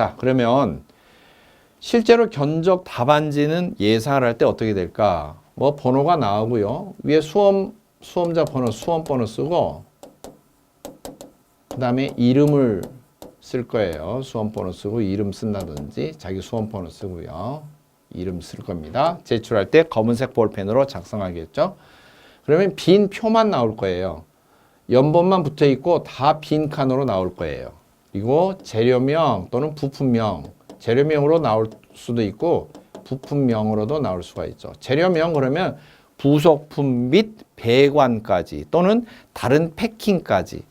자, 그러면 실제로 견적 답안지는 예상을 할 때 어떻게 될까? 뭐 번호가 나오고요. 위에 수험자 번호, 수험 번호 쓰고 그 다음에 이름을 쓸 거예요. 수험 번호 쓰고 이름 쓴다든지 자기 수험 번호 쓰고요. 이름 쓸 겁니다. 제출할 때 검은색 볼펜으로 작성하겠죠. 그러면 빈 표만 나올 거예요. 연본만 붙어 있고 다 빈 칸으로 나올 거예요. 그리고 재료명 또는 부품명, 재료명으로 나올 수도 있고 부품명으로도 나올 수가 있죠. 재료명 그러면 부속품 및 배관까지 또는 다른 패킹까지.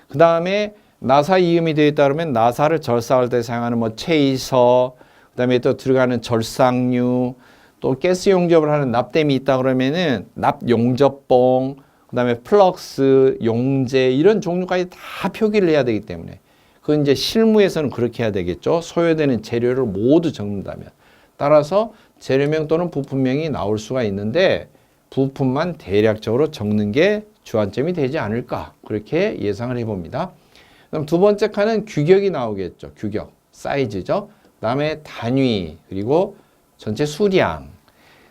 그 다음에 나사 이음이 되어 있다 그러면 나사를 절삭할 때 사용하는 뭐 체이서, 그 다음에 또 들어가는 절삭류, 또 가스 용접을 하는 납땜이 있다 그러면은 납용접봉, 그 다음에 플럭스, 용제 이런 종류까지 다 표기를 해야 되기 때문에 그건 이제 실무에서는 그렇게 해야 되겠죠. 소요되는 재료를 모두 적는다면. 따라서 재료명 또는 부품명이 나올 수가 있는데 부품만 대략적으로 적는 게 주안점이 되지 않을까 그렇게 예상을 해봅니다. 그럼 두 번째 칸은 규격이 나오겠죠. 규격, 사이즈죠. 그 다음에 단위, 그리고 전체 수량.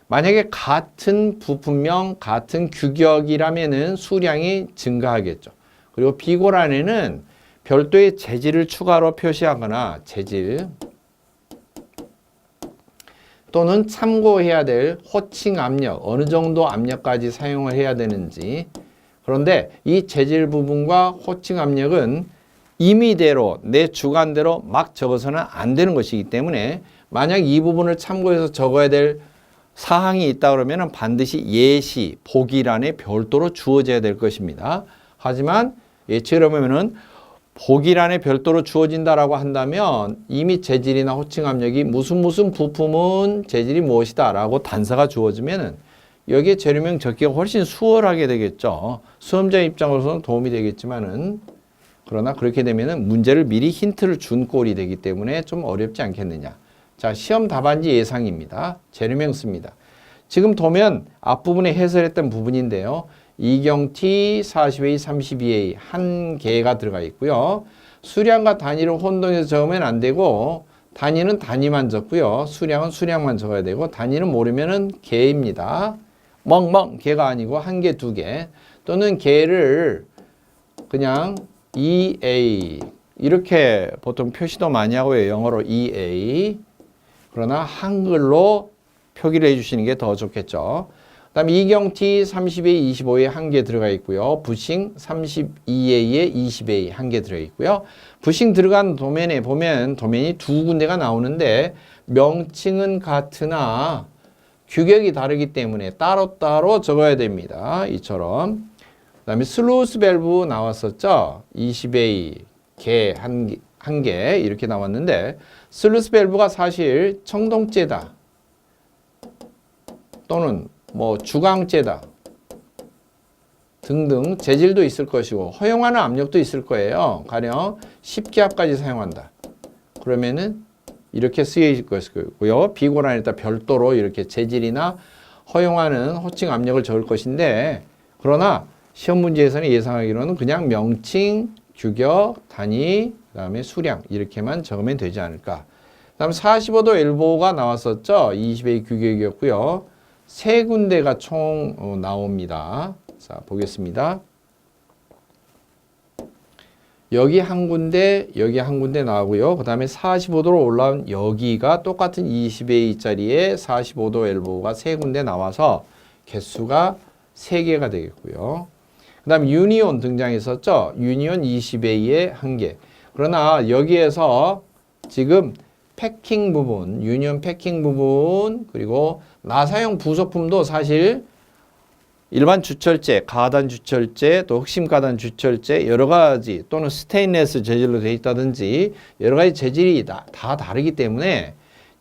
만약에 같은 부품명, 같은 규격이라면은 수량이 증가하겠죠. 그리고 비고란에는 별도의 재질을 추가로 표시하거나 재질 또는 참고해야 될 호칭 압력, 어느 정도 압력까지 사용을 해야 되는지. 그런데 이 재질 부분과 호칭 압력은 임의대로 내 주관대로 막 적어서는 안 되는 것이기 때문에 만약 이 부분을 참고해서 적어야 될 사항이 있다 그러면 반드시 예시, 보기란에 별도로 주어져야 될 것입니다. 하지만 예체로 보면은 보기란에 별도로 주어진다라고 한다면 이미 재질이나 호칭 압력이 무슨 부품은 재질이 무엇이다 라고 단서가 주어지면은 여기에 재료명 적기가 훨씬 수월하게 되겠죠. 수험자 입장으로서는 도움이 되겠지만은 그러나 그렇게 되면은 문제를 미리 힌트를 준 꼴이 되기 때문에 좀 어렵지 않겠느냐. 자, 시험 답안지 예상입니다. 재료명 씁니다. 지금 보면 앞부분에 해설했던 부분인데요. 이경T 40A, 32A 한 개가 들어가 있고요. 수량과 단위를 혼동해서 적으면 안 되고 단위는 단위만 적고요. 수량은 수량만 적어야 되고 단위는 모르면은 개입니다. 멍멍 개가 아니고 한 개, 두 개 또는 개를 그냥 EA 이렇게 보통 표시도 많이 하고요. 영어로 EA 그러나 한글로 표기를 해주시는 게 더 좋겠죠. 그 다음에 이경T 30A, 25A 한 개 들어가 있고요. 부싱 32A에 20A 한 개 들어가 있고요. 부싱 들어간 도면에 보면 도면이 두 군데가 나오는데 명칭은 같으나 규격이 다르기 때문에 따로따로 적어야 됩니다. 이처럼. 그 다음에 슬루스 밸브 나왔었죠. 20A 개 한 개 이렇게 나왔는데 슬루스 밸브가 사실 청동재다 또는 뭐 주강재다 등등 재질도 있을 것이고 허용하는 압력도 있을 거예요. 가령 10기압까지 사용한다. 그러면은 이렇게 쓰여질 것이고요. 비고란에다 별도로 이렇게 재질이나 허용하는 호칭 압력을 적을 것인데 그러나 시험 문제에서는 예상하기로는 그냥 명칭, 규격, 단위, 그 다음에 수량 이렇게만 적으면 되지 않을까. 그 다음 45도 엘보가 나왔었죠. 20A 규격이었고요. 세 군데가 총 나옵니다. 자, 보겠습니다. 여기 한 군데, 여기 한 군데 나오고요. 그 다음에 45도로 올라온 여기가 똑같은 20A짜리에 45도 엘보가 세 군데 나와서 개수가 3개가 되겠고요. 그 다음 유니온 등장했었죠. 유니온 20A에 한 개. 그러나 여기에서 지금 패킹 부분, 유니온 패킹 부분, 그리고 나사용 부속품도 사실 일반 주철제, 가단 주철제, 또 흑심 가단 주철제 여러 가지 또는 스테인레스 재질로 되어 있다든지 여러 가지 재질이 다 다르기 때문에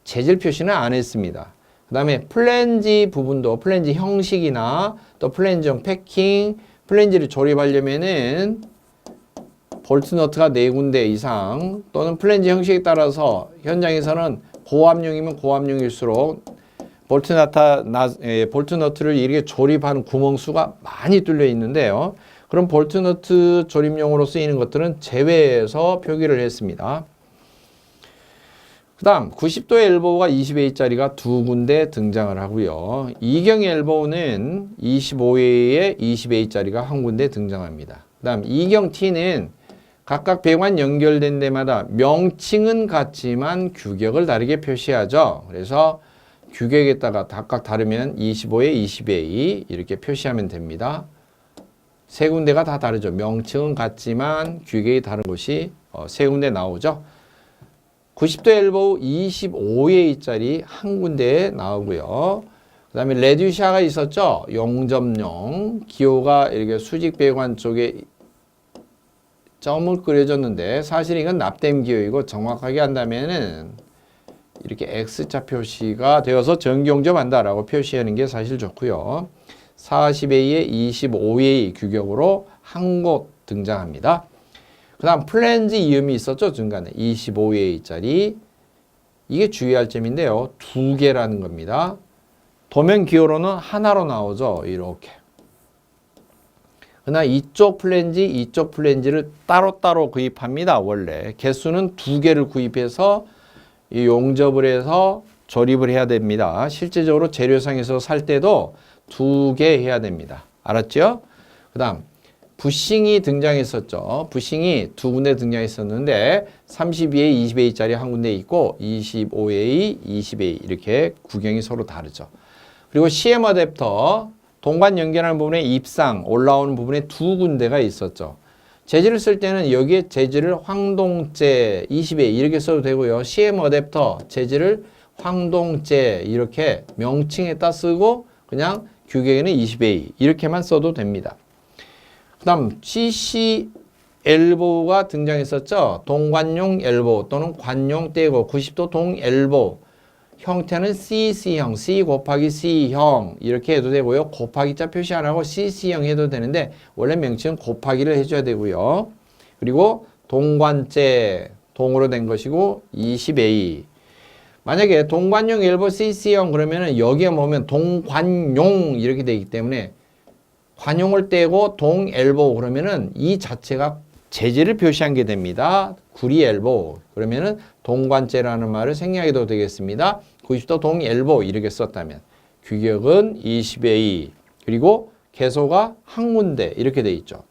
재질 표시는 안 했습니다. 그 다음에 플랜지 부분도 플랜지 형식이나 또 플랜지용 패킹, 플랜지를 조립하려면은 볼트 너트가 4군데 이상 또는 플랜지 형식에 따라서 현장에서는 고압용이면 고압용일수록 볼트 너트를 이렇게 조립하는 구멍수가 많이 뚫려 있는데요. 그럼 볼트 너트 조립용으로 쓰이는 것들은 제외해서 표기를 했습니다. 그 다음 90도의 엘보우가 20A짜리가 두 군데 등장을 하고요. 이경의 엘보우는 25A에 20A짜리가 한 군데 등장합니다. 그 다음 이경 T는 각각 배관 연결된 데마다 명칭은 같지만 규격을 다르게 표시하죠. 그래서 규격에다가 각각 다르면 25에 20A 이렇게 표시하면 됩니다. 세 군데가 다 다르죠. 명칭은 같지만 규격이 다른 곳이 세 군데 나오죠. 90도 엘보우 25A짜리 한 군데에 나오고요. 그 다음에 레듀샤가 있었죠. 0.0 기호가 이렇게 수직 배관 쪽에 점을 그려줬는데 사실 이건 납땜 기호이고 정확하게 한다면은 이렇게 X자 표시가 되어서 전경점한다라고 표시하는 게 사실 좋고요. 40A에 25A 규격으로 한 곳 등장합니다. 그 다음 플랜지 이음이 있었죠. 중간에 25A짜리. 이게 주의할 점인데요. 두 개라는 겁니다. 도면 기호로는 하나로 나오죠. 이렇게. 그러나 이쪽 플랜지를 따로따로 구입합니다. 원래. 개수는 두 개를 구입해서 이 용접을 해서 조립을 해야 됩니다. 실제적으로 재료상에서 살 때도 두 개 해야 됩니다. 알았죠? 그 다음 부싱이 등장했었죠. 부싱이 두 군데 등장했었는데 32A, 20A짜리 한 군데 있고 25A, 20A 이렇게 구경이 서로 다르죠. 그리고 CM 어댑터 동관 연결하는 부분에 입상 올라오는 부분에 두 군데가 있었죠. 재질을 쓸 때는 여기에 재질을 황동재 20A 이렇게 써도 되고요. CM 어댑터 재질을 황동재 이렇게 명칭에다 쓰고 그냥 규격에는 20A 이렇게만 써도 됩니다. 그 다음 CC 엘보가 등장했었죠. 동관용 엘보 또는 관용 떼고 90도 동 엘보 형태는 CC형, C 곱하기 C형 이렇게 해도 되고요. 곱하기자 표시 안 하고 CC형 해도 되는데 원래 명칭은 곱하기를 해줘야 되고요. 그리고 동관재 동으로 된 것이고 20A 만약에 동관용 엘보 CC형 그러면은 여기에 보면 동관용 이렇게 되기 때문에 관용을 떼고 동 엘보 그러면은 이 자체가 재질을 표시한 게 됩니다. 구리 엘보 그러면은 동관재라는 말을 생략해도 되겠습니다. 90도 동 엘보 이렇게 썼다면 규격은 20A 그리고 개소가 한 군데 이렇게 돼 있죠.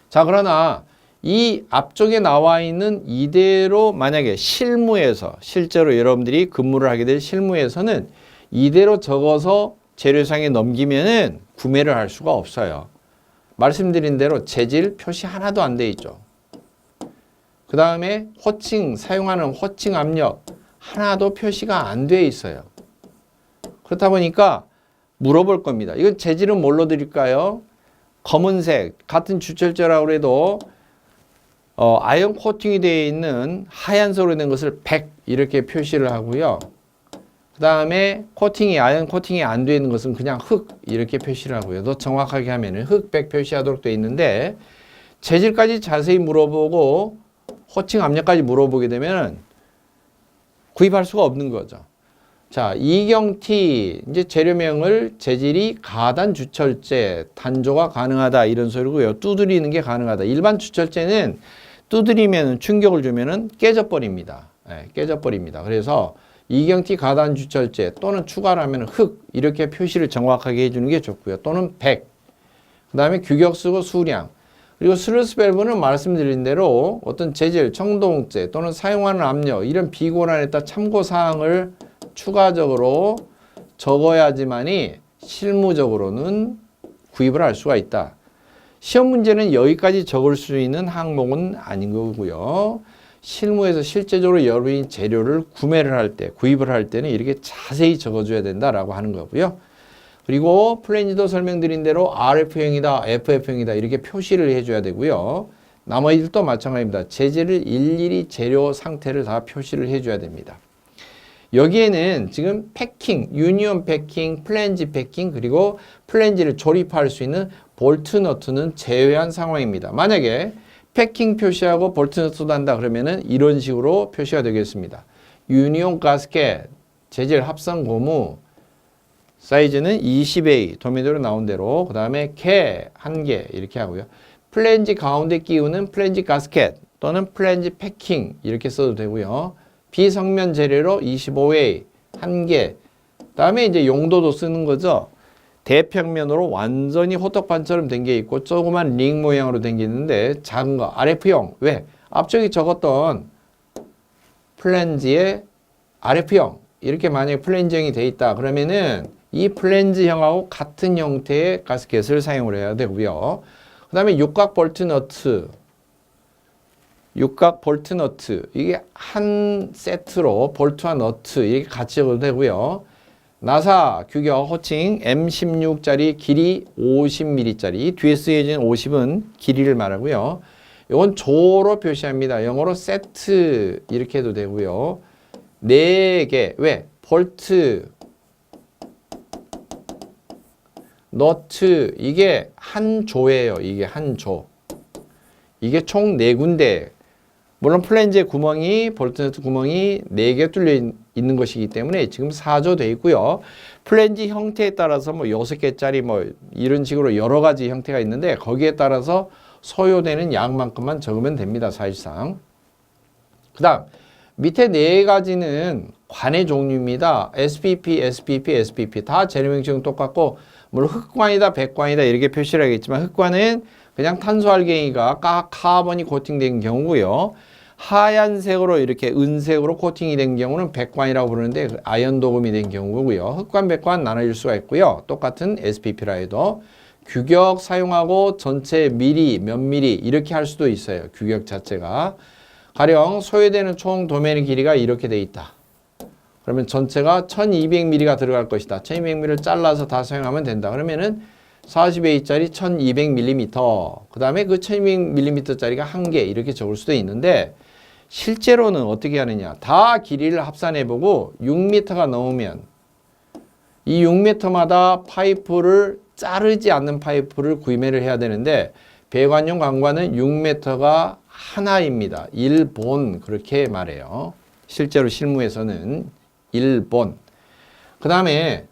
자 그러나 이 앞쪽에 나와 있는 이대로 만약에 실무에서 실제로 여러분들이 근무를 하게 될 실무에서는 이대로 적어서 재료상에 넘기면은 구매를 할 수가 없어요. 말씀드린 대로 재질 표시 하나도 안 돼 있죠. 그 다음에 호칭, 사용하는 호칭 압력 하나도 표시가 안 돼 있어요. 그렇다 보니까 물어볼 겁니다. 이거 재질은 뭘로 드릴까요? 검은색, 같은 주철제라고 해도 아연 코팅이 되어 있는 하얀색으로 된 것을 100 이렇게 표시를 하고요. 그 다음에 아연 코팅이 안 되어 있는 것은 그냥 흑 이렇게 표시를 하고요. 더 정확하게 하면은 흑 100 표시하도록 되어 있는데 재질까지 자세히 물어보고 호칭 압력까지 물어보게 되면 구입할 수가 없는 거죠. 자, 이경T 이제 재료명을 재질이 가단 주철제 단조가 가능하다 이런 소리고요. 두드리는 게 가능하다. 일반 주철제는 두드리면 충격을 주면은 깨져버립니다. 네, 깨져버립니다. 그래서 이경T 가단 주철제 또는 추가를 하면 흑 이렇게 표시를 정확하게 해주는 게 좋고요. 또는 100. 그 다음에 규격 쓰고 수량. 그리고 슬러스 밸브는 말씀드린 대로 어떤 재질, 청동재 또는 사용하는 압력 이런 비고란에 따라 참고사항을 추가적으로 적어야지만이 실무적으로는 구입을 할 수가 있다. 시험 문제는 여기까지 적을 수 있는 항목은 아닌 거고요. 실무에서 실제적으로 여러분이 재료를 구매를 할 때, 구입을 할 때는 이렇게 자세히 적어줘야 된다라고 하는 거고요. 그리고 플랜지도 설명드린 대로 RF형이다, FF형이다 이렇게 표시를 해줘야 되고요. 나머지들도 마찬가지입니다. 재질을 일일이 재료 상태를 다 표시를 해줘야 됩니다. 여기에는 지금 패킹, 유니온 패킹, 플랜지 패킹 그리고 플랜지를 조립할 수 있는 볼트 너트는 제외한 상황입니다. 만약에 패킹 표시하고 볼트 너트도 한다 그러면은 이런 식으로 표시가 되겠습니다. 유니온 가스켓, 재질 합성 고무 사이즈는 20A 도면으로 나온 대로 그 다음에 캐 1개 이렇게 하고요. 플랜지 가운데 끼우는 플랜지 가스켓 또는 플랜지 패킹 이렇게 써도 되고요. 비성면 재료로 25회 1개. 그다음에 이제 용도도 쓰는 거죠. 대평면으로 완전히 호떡반처럼 된 게 있고 조그만 링 모양으로 된 게 있는데 작은 거 RF형. 왜? 앞쪽에 적었던 플랜지의 RF형 이렇게 만약에 플랜지형이 돼 있다 그러면은 이 플랜지형하고 같은 형태의 가스켓을 사용을 해야 되고요. 그 다음에 육각 볼트 너트 이게 한 세트로 볼트와 너트 이렇게 같이 적어도 되고요. 나사 규격 호칭 M16짜리 길이 50mm짜리 뒤에 쓰여진 50은 길이를 말하고요. 이건 조로 표시합니다. 영어로 세트 이렇게 해도 되고요. 4개 왜? 볼트 너트 이게 한 조예요. 이게 한 조. 이게 총 4군데. 물론 플랜지의 구멍이 볼트 너트 구멍이 4개 뚫려 있는 것이기 때문에 지금 4조 돼 있고요. 플랜지 형태에 따라서 뭐 6개짜리 뭐 이런 식으로 여러 가지 형태가 있는데 거기에 따라서 소요되는 양만큼만 적으면 됩니다. 사실상. 그다음 밑에 4가지는 관의 종류입니다. SPP, SPP, SPP 다 재료명칭은 똑같고 물론 흑관이다, 백관이다 이렇게 표시를 하겠지만 흑관은 그냥 탄소알갱이가 카본이 코팅된 경우고요. 하얀색으로 이렇게 은색으로 코팅이 된 경우는 백관이라고 부르는데 아연 도금이 된 경우고요. 흑관, 백관 나눠질 수가 있고요. 똑같은 SPP라 해도 규격 사용하고 전체 미리, 몇 미리 이렇게 할 수도 있어요. 규격 자체가. 가령 소요되는 총 도면의 길이가 이렇게 돼 있다. 그러면 전체가 1200mm가 들어갈 것이다. 1200mm를 잘라서 다 사용하면 된다. 그러면은 40A짜리 1200mm. 그 다음에 그 1200mm짜리가 1개 이렇게 적을 수도 있는데 실제로는 어떻게 하느냐. 다 길이를 합산해보고 6m가 넘으면 이 6m마다 파이프를 자르지 않는 파이프를 구매를 해야 되는데 배관용 관관은 6m가 하나입니다. 1본 그렇게 말해요. 실제로 실무에서는 1본. 그 다음에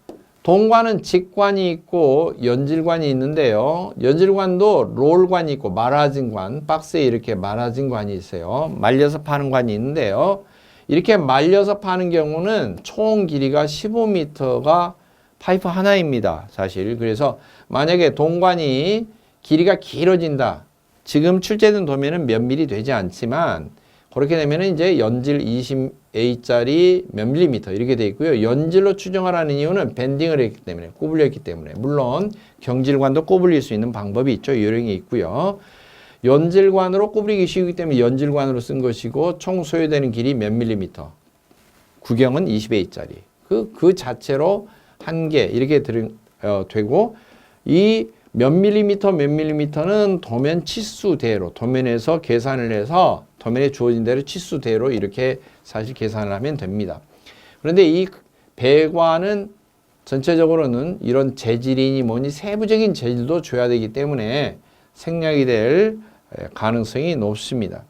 동관은 직관이 있고 연질관이 있는데요. 연질관도 롤관이 있고 말아진 관, 박스에 이렇게 말아진 관이 있어요. 말려서 파는 관이 있는데요. 이렇게 말려서 파는 경우는 총 길이가 15m가 파이프 하나입니다. 사실. 그래서 만약에 동관이 길이가 길어진다. 지금 출제된 도면은 몇 미리 되지 않지만 그렇게 되면 이제 연질 20A짜리 몇 밀리미터 이렇게 돼 있고요. 연질로 추정하라는 이유는 밴딩을 했기 때문에, 구불렸기 때문에. 물론 경질관도 구불릴 수 있는 방법이 있죠. 요령이 있고요. 연질관으로 구부리기 쉬우기 때문에 연질관으로 쓴 것이고 총 소요되는 길이 몇 밀리미터. 구경은 20A짜리. 그 자체로 한 개 이렇게 되고 이 몇 밀리미터는 도면 치수대로 도면에서 계산을 해서 도면에 주어진 대로 치수대로 이렇게 사실 계산을 하면 됩니다. 그런데 이 배관은 전체적으로는 이런 재질이니 뭐니 세부적인 재질도 줘야 되기 때문에 생략이 될 가능성이 높습니다.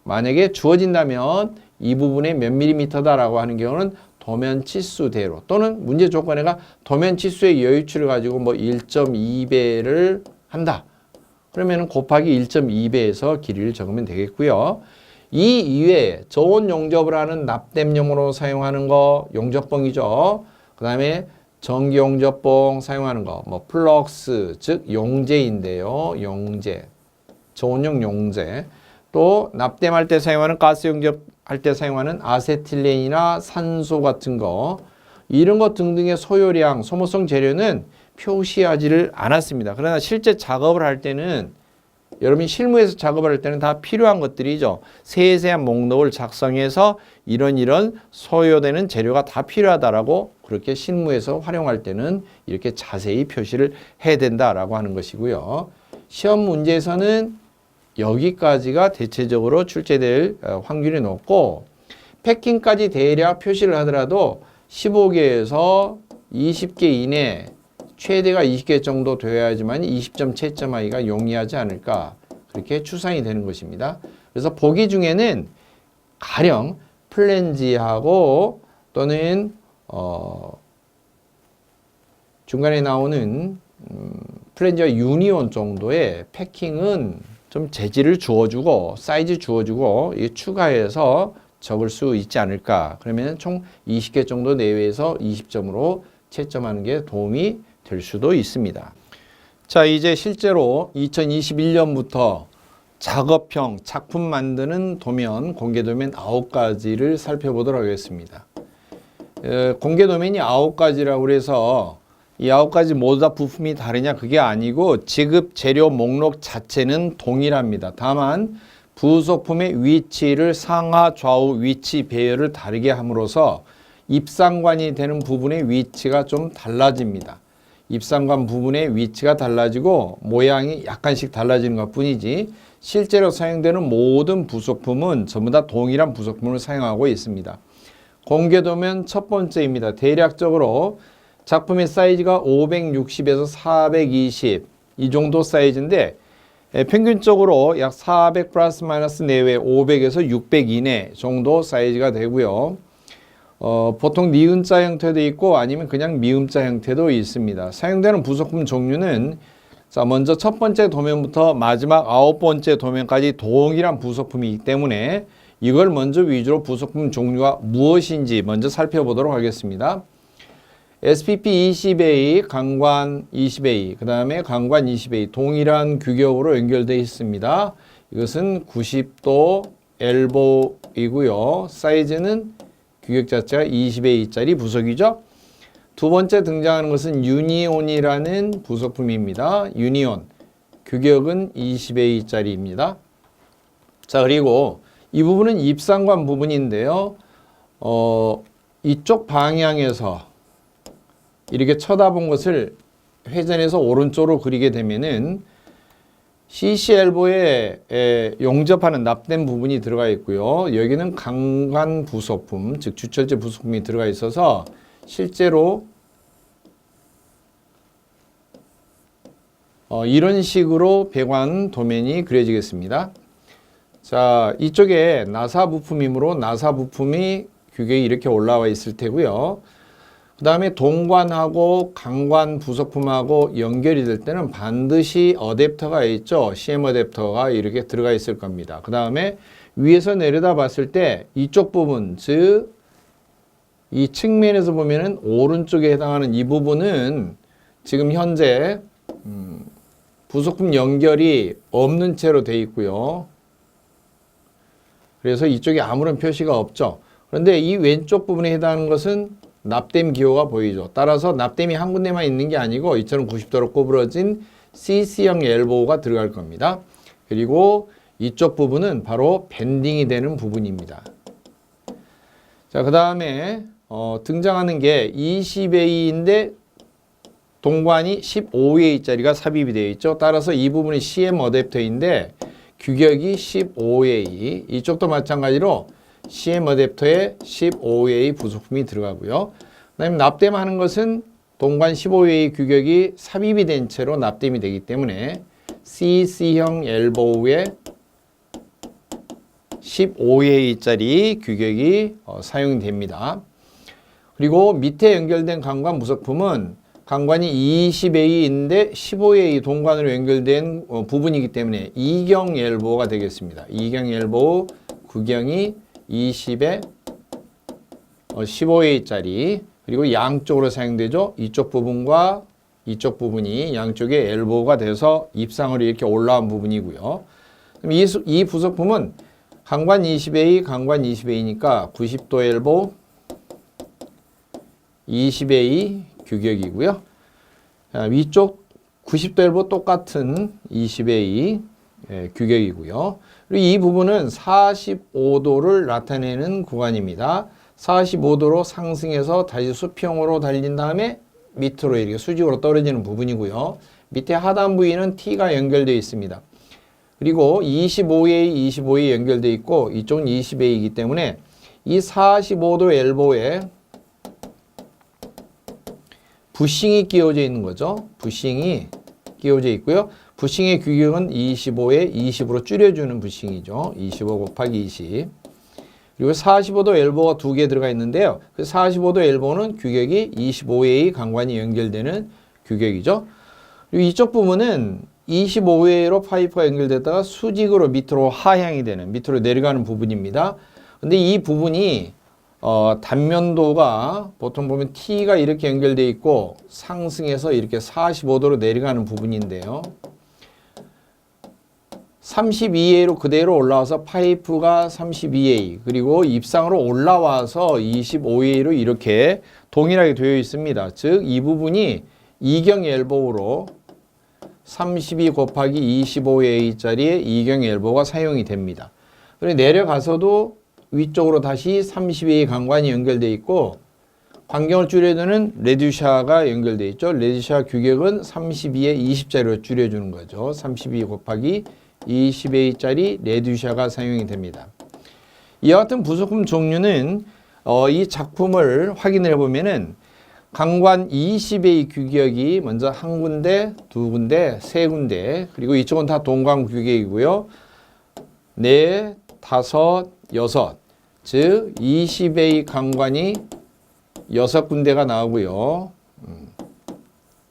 만약에 주어진다면 이 부분에 몇 밀리미터다라고 하는 경우는 도면 치수대로 또는 문제 조건에가 도면 치수의 여유치를 가지고 뭐 1.2배를 한다. 그러면 곱하기 1.2배에서 길이를 적으면 되겠고요. 이 이외에 저온 용접을 하는 납땜용으로 사용하는 거 용접봉이죠. 그 다음에 전기 용접봉 사용하는 거 뭐 플럭스 즉 용제인데요. 용제, 저온용 용제. 또 납땜할 때 사용하는 가스 용접할 때 사용하는 아세틸렌이나 산소 같은 거 이런 것 등등의 소요량, 소모성 재료는 표시하지를 않았습니다. 그러나 실제 작업을 할 때는 여러분이 실무에서 작업을 할 때는 다 필요한 것들이죠. 세세한 목록을 작성해서 이런 소요되는 재료가 다 필요하다라고 그렇게 실무에서 활용할 때는 이렇게 자세히 표시를 해야 된다라고 하는 것이고요. 시험 문제에서는 여기까지가 대체적으로 출제될 확률이 높고 패킹까지 대략 표시를 하더라도 15개에서 20개 이내 최대가 20개 정도 되어야지만 20점 채점하기가 용이하지 않을까 그렇게 추상이 되는 것입니다. 그래서 보기 중에는 가령 플랜지하고 또는 중간에 나오는 플랜지와 유니온 정도의 패킹은 좀 재질을 주어주고 사이즈 주어주고 이 추가해서 적을 수 있지 않을까. 그러면 총 20개 정도 내외에서 20점으로 채점하는 게 도움이 될 수도 있습니다. 자, 이제 실제로 2021년부터 작업형 작품 만드는 도면, 공개 도면 9가지를 살펴보도록 하겠습니다. 공개 도면이 9가지라고 해서 이 9가지 모두 다 부품이 다르냐 그게 아니고 지급 재료 목록 자체는 동일합니다. 다만 부속품의 위치를 상하 좌우 위치 배열을 다르게 함으로써 입상관이 되는 부분의 위치가 좀 달라집니다. 입상관 부분의 위치가 달라지고 모양이 약간씩 달라지는 것 뿐이지 실제로 사용되는 모든 부속품은 전부 다 동일한 부속품을 사용하고 있습니다. 공개 도면 첫 번째입니다. 대략적으로 작품의 사이즈가 560에서 420 이 정도 사이즈인데 평균적으로 약 400 플러스 마이너스 내외 500에서 600 이내 정도 사이즈가 되고요. 보통 니은자 형태도 있고 아니면 그냥 미음자 형태도 있습니다. 사용되는 부속품 종류는 자, 먼저 첫 번째 도면부터 마지막 9번째 도면까지 동일한 부속품이기 때문에 이걸 먼저 위주로 부속품 종류가 무엇인지 먼저 살펴보도록 하겠습니다. SPP 20A, 강관 20A, 그 다음에 강관 20A 동일한 규격으로 연결되어 있습니다. 이것은 90도 엘보이고요. 사이즈는 규격 자체가 20A짜리 부속이죠. 두 번째 등장하는 것은 유니온이라는 부속품입니다. 유니온, 규격은 20A짜리입니다. 자, 그리고 이 부분은 입상관 부분인데요. 이쪽 방향에서 이렇게 쳐다본 것을 회전해서 오른쪽으로 그리게 되면은 CC 엘보에 용접하는 납된 부분이 들어가 있고요. 여기는 강관 부속품, 즉 주철제 부속품이 들어가 있어서 실제로 이런 식으로 배관 도면이 그려지겠습니다. 자, 이쪽에 나사 부품이므로 나사 부품이 규격이 이렇게 올라와 있을 테고요. 그 다음에 동관하고 강관 부속품하고 연결이 될 때는 반드시 어댑터가 있죠. CM 어댑터가 이렇게 들어가 있을 겁니다. 그 다음에 위에서 내려다 봤을 때 이쪽 부분, 즉 이 측면에서 보면은 오른쪽에 해당하는 이 부분은 지금 현재 부속품 연결이 없는 채로 되어 있고요. 그래서 이쪽에 아무런 표시가 없죠. 그런데 이 왼쪽 부분에 해당하는 것은 납땜 기호가 보이죠. 따라서 납땜이 한 군데만 있는 게 아니고 이처럼 90도로 구부러진 CC형 엘보우가 들어갈 겁니다. 그리고 이쪽 부분은 바로 밴딩이 되는 부분입니다. 자, 그 다음에 등장하는 게 20A인데 동관이 15A짜리가 삽입이 되어 있죠. 따라서 이 부분이 CM 어댑터인데 규격이 15A, 이쪽도 마찬가지로 CM 어댑터에 15A 부속품이 들어가고요. 그 다음에 납땜하는 것은 동관 15A 규격이 삽입이 된 채로 납땜이 되기 때문에 CC형 엘보우에 15A짜리 규격이 사용됩니다. 그리고 밑에 연결된 강관 부속품은 강관이 20A인데 15A 동관으로 연결된 부분이기 때문에 2경 엘보우가 되겠습니다. 2경 엘보우 구경이 20에 15A짜리 그리고 양쪽으로 사용되죠. 이쪽 부분과 이쪽 부분이 양쪽에 엘보우가 돼서 입상으로 이렇게 올라온 부분이고요. 그럼 이 부속품은 강관 20A, 강관 20A니까 90도 엘보우 20A 규격이고요. 위쪽 90도 엘보우 똑같은 20A 규격이고요. 그리고 이 부분은 45도를 나타내는 구간입니다. 45도로 상승해서 다시 수평으로 달린 다음에 밑으로 이렇게 수직으로 떨어지는 부분이고요. 밑에 하단 부위는 T가 연결되어 있습니다. 그리고 25A, 25A 연결되어 있고 이쪽은 20A이기 때문에 이 45도 엘보에 부싱이 끼워져 있는 거죠. 부싱이 끼워져 있고요. 부싱의 규격은 25에 20으로 줄여주는 부싱이죠. 25 곱하기 20. 그리고 45도 엘보가 두 개 들어가 있는데요. 그 45도 엘보는 규격이 25A 강관이 연결되는 규격이죠. 그리고 이쪽 부분은 25회로 파이프가 연결됐다가 수직으로 밑으로 하향이 되는, 밑으로 내려가는 부분입니다. 근데 이 부분이 단면도가 보통 보면 T가 이렇게 연결되어 있고 상승해서 이렇게 45도로 내려가는 부분인데요. 32A로 그대로 올라와서 파이프가 32A 그리고 입상으로 올라와서 25A로 이렇게 동일하게 되어 있습니다. 즉 이 부분이 이경 엘보우로 32 곱하기 25A짜리의 이경 엘보우가 사용이 됩니다. 그리고 내려가서도 위쪽으로 다시 32A 강관이 연결되어 있고 반경을 줄여주는 레듀샤가 연결되어 있죠. 레듀샤 규격은 32에 20짜리로 줄여주는 거죠. 32 곱하기 20A짜리 레듀샤가 사용이 됩니다. 이와 같은 부속품 종류는 이 작품을 확인해 보면은 강관 20A 규격이 먼저 한 군데, 두 군데, 세 군데, 그리고 이쪽은 다 동관 규격이고요. 네, 다섯, 여섯, 즉 20A 강관이 6군데가 나오고요.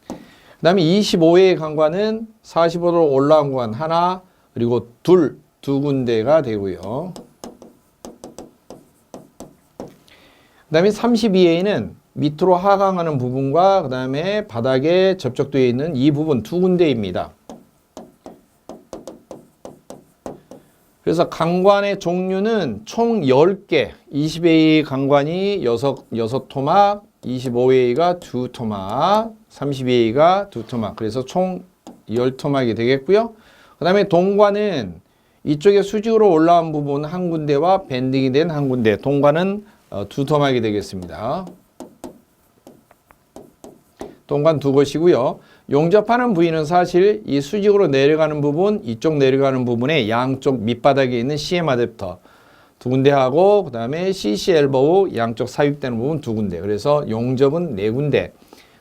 그 다음에 25A 강관은 45도로 올라온 관 하나, 그리고 두 군데가 되고요. 그 다음에 32A는 밑으로 하강하는 부분과 그 다음에 바닥에 접촉되어 있는 이 부분 두 군데입니다. 그래서 강관의 종류는 총 10개, 20A 강관이 6토막, 25A가 2토막, 32A가 2토막, 그래서 총 10토막이 되겠고요. 그 다음에 동관은 이쪽에 수직으로 올라온 부분 한 군데와 밴딩이 된 한 군데, 동관은 2토막이 되겠습니다. 동관 두 곳이고요. 용접하는 부위는 사실 이 수직으로 내려가는 부분, 이쪽 내려가는 부분에 양쪽 밑바닥에 있는 CM 어댑터 두 군데 하고 그 다음에 CC 엘보우 양쪽 삽입되는 부분 두 군데. 그래서 용접은 네 군데.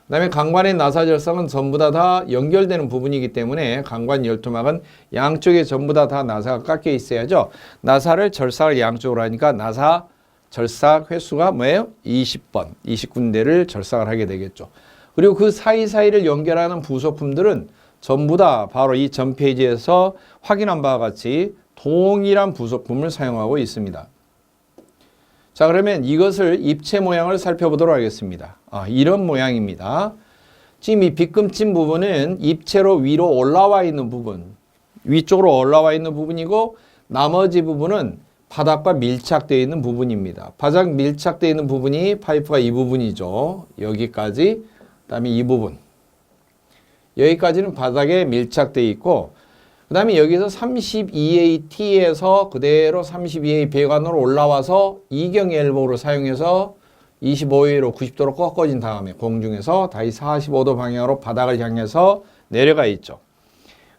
그 다음에 강관의 나사 절삭은 전부 다 연결되는 부분이기 때문에 강관 열토막은 양쪽에 전부 다 나사가 깎여 있어야죠. 나사를 절삭을 양쪽으로 하니까 나사 절삭 횟수가 뭐예요? 20번, 20군데를 절삭을 하게 되겠죠. 그리고 그 사이사이를 연결하는 부속품들은 전부 다 바로 이 전 페이지에서 확인한 바와 같이 동일한 부속품을 사용하고 있습니다. 자, 그러면 이것을 입체 모양을 살펴보도록 하겠습니다. 이런 모양입니다. 지금 이 빗금친 부분은 입체로 위로 올라와 있는 부분, 위쪽으로 올라와 있는 부분이고 나머지 부분은 바닥과 밀착되어 있는 부분입니다. 바닥 밀착되어 있는 부분이 파이프가 이 부분이죠. 여기까지. 그 다음에 이 부분 여기까지는 바닥에 밀착되어 있고 그 다음에 여기서 32AT에서 그대로 32A 배관으로 올라와서 이경 엘보우를 사용해서 25A로 90도로 꺾어진 다음에 공중에서 다시 45도 방향으로 바닥을 향해서 내려가 있죠.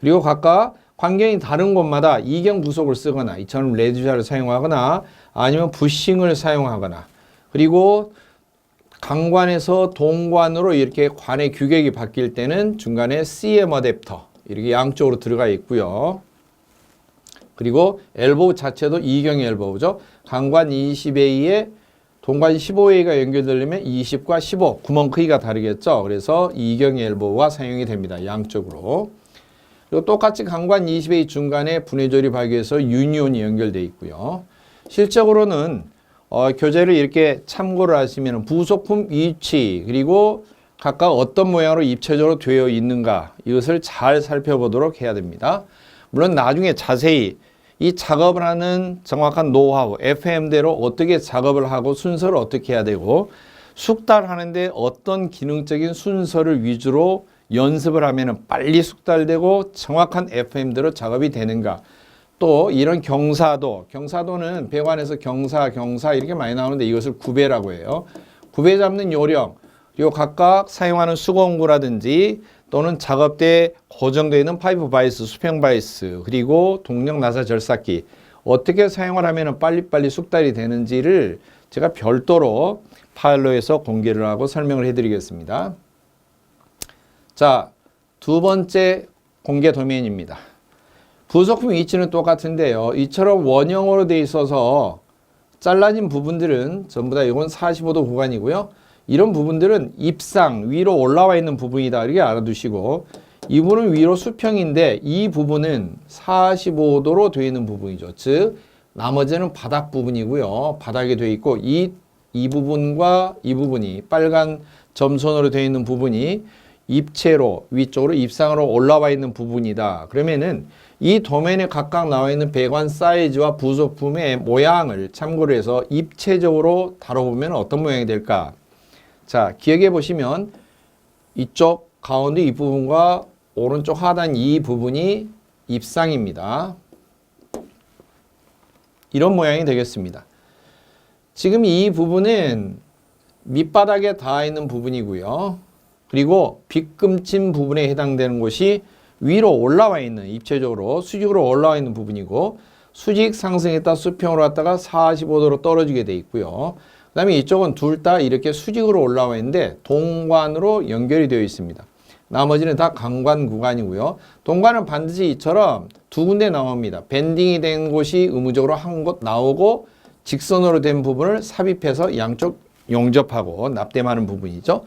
그리고 각각 광경이 다른 곳마다 이경 부속을 쓰거나 이처럼 레듀샤를 사용하거나 아니면 부싱을 사용하거나 그리고 강관에서 동관으로 이렇게 관의 규격이 바뀔 때는 중간에 CM 어댑터 이렇게 양쪽으로 들어가 있고요. 그리고 엘보우 자체도 이경 엘보우죠. 강관 20A에 동관 15A가 연결되려면 20과 15 구멍 크기가 다르겠죠. 그래서 이경 엘보우가 사용이 됩니다. 양쪽으로. 그리고 똑같이 강관 20A 중간에 분해 조립하기 위해서 유니온이 연결되어 있고요. 실적으로는 교재를 이렇게 참고를 하시면 부속품 위치 그리고 각각 어떤 모양으로 입체적으로 되어 있는가 이것을 잘 살펴보도록 해야 됩니다. 물론 나중에 자세히 이 작업을 하는 정확한 노하우, FM대로 어떻게 작업을 하고 순서를 어떻게 해야 되고 숙달하는데 어떤 기능적인 순서를 위주로 연습을 하면 빨리 숙달되고 정확한 FM대로 작업이 되는가. 또 이런 경사도는 배관에서 경사 이렇게 많이 나오는데 이것을 구배라고 해요. 구배 잡는 요령, 그리고 각각 사용하는 수공구라든지 또는 작업대에 고정되어 있는 파이프 바이스, 수평 바이스, 그리고 동력 나사 절삭기 어떻게 사용을 하면 빨리빨리 숙달이 되는지를 제가 별도로 파일로에서 공개를 하고 설명을 해드리겠습니다. 자, 두 번째 공개 도메인입니다. 부속품 위치는 똑같은데요. 이처럼 원형으로 되어 있어서 잘라진 부분들은 전부 다 이건 45도 구간이고요. 이런 부분들은 입상 위로 올라와 있는 부분이다 이렇게 알아두시고 이 부분은 위로 수평인데 이 부분은 45도로 되어 있는 부분이죠. 즉 나머지는 바닥 부분이고요. 바닥에 되어 있고 이 부분과 이 부분이 빨간 점선으로 되어 있는 부분이 입체로 위쪽으로 입상으로 올라와 있는 부분이다. 그러면은 이 도면에 각각 나와 있는 배관 사이즈와 부속품의 모양을 참고로 해서 입체적으로 다뤄보면 어떤 모양이 될까? 자, 기억해 보시면 이쪽 가운데 이 부분과 오른쪽 하단 이 부분이 입상입니다. 이런 모양이 되겠습니다. 지금 이 부분은 밑바닥에 닿아 있는 부분이고요. 그리고 빗금친 부분에 해당되는 곳이 위로 올라와 있는 입체적으로 수직으로 올라와 있는 부분이고 수직 상승했다 수평으로 왔다가 45도로 떨어지게 돼 있고요. 그 다음에 이쪽은 둘 다 이렇게 수직으로 올라와 있는데 동관으로 연결이 되어 있습니다. 나머지는 다 강관 구간이고요. 동관은 반드시 이처럼 두 군데 나옵니다. 밴딩이 된 곳이 의무적으로 한 곳 나오고 직선으로 된 부분을 삽입해서 양쪽 용접하고 납땜하는 부분이죠.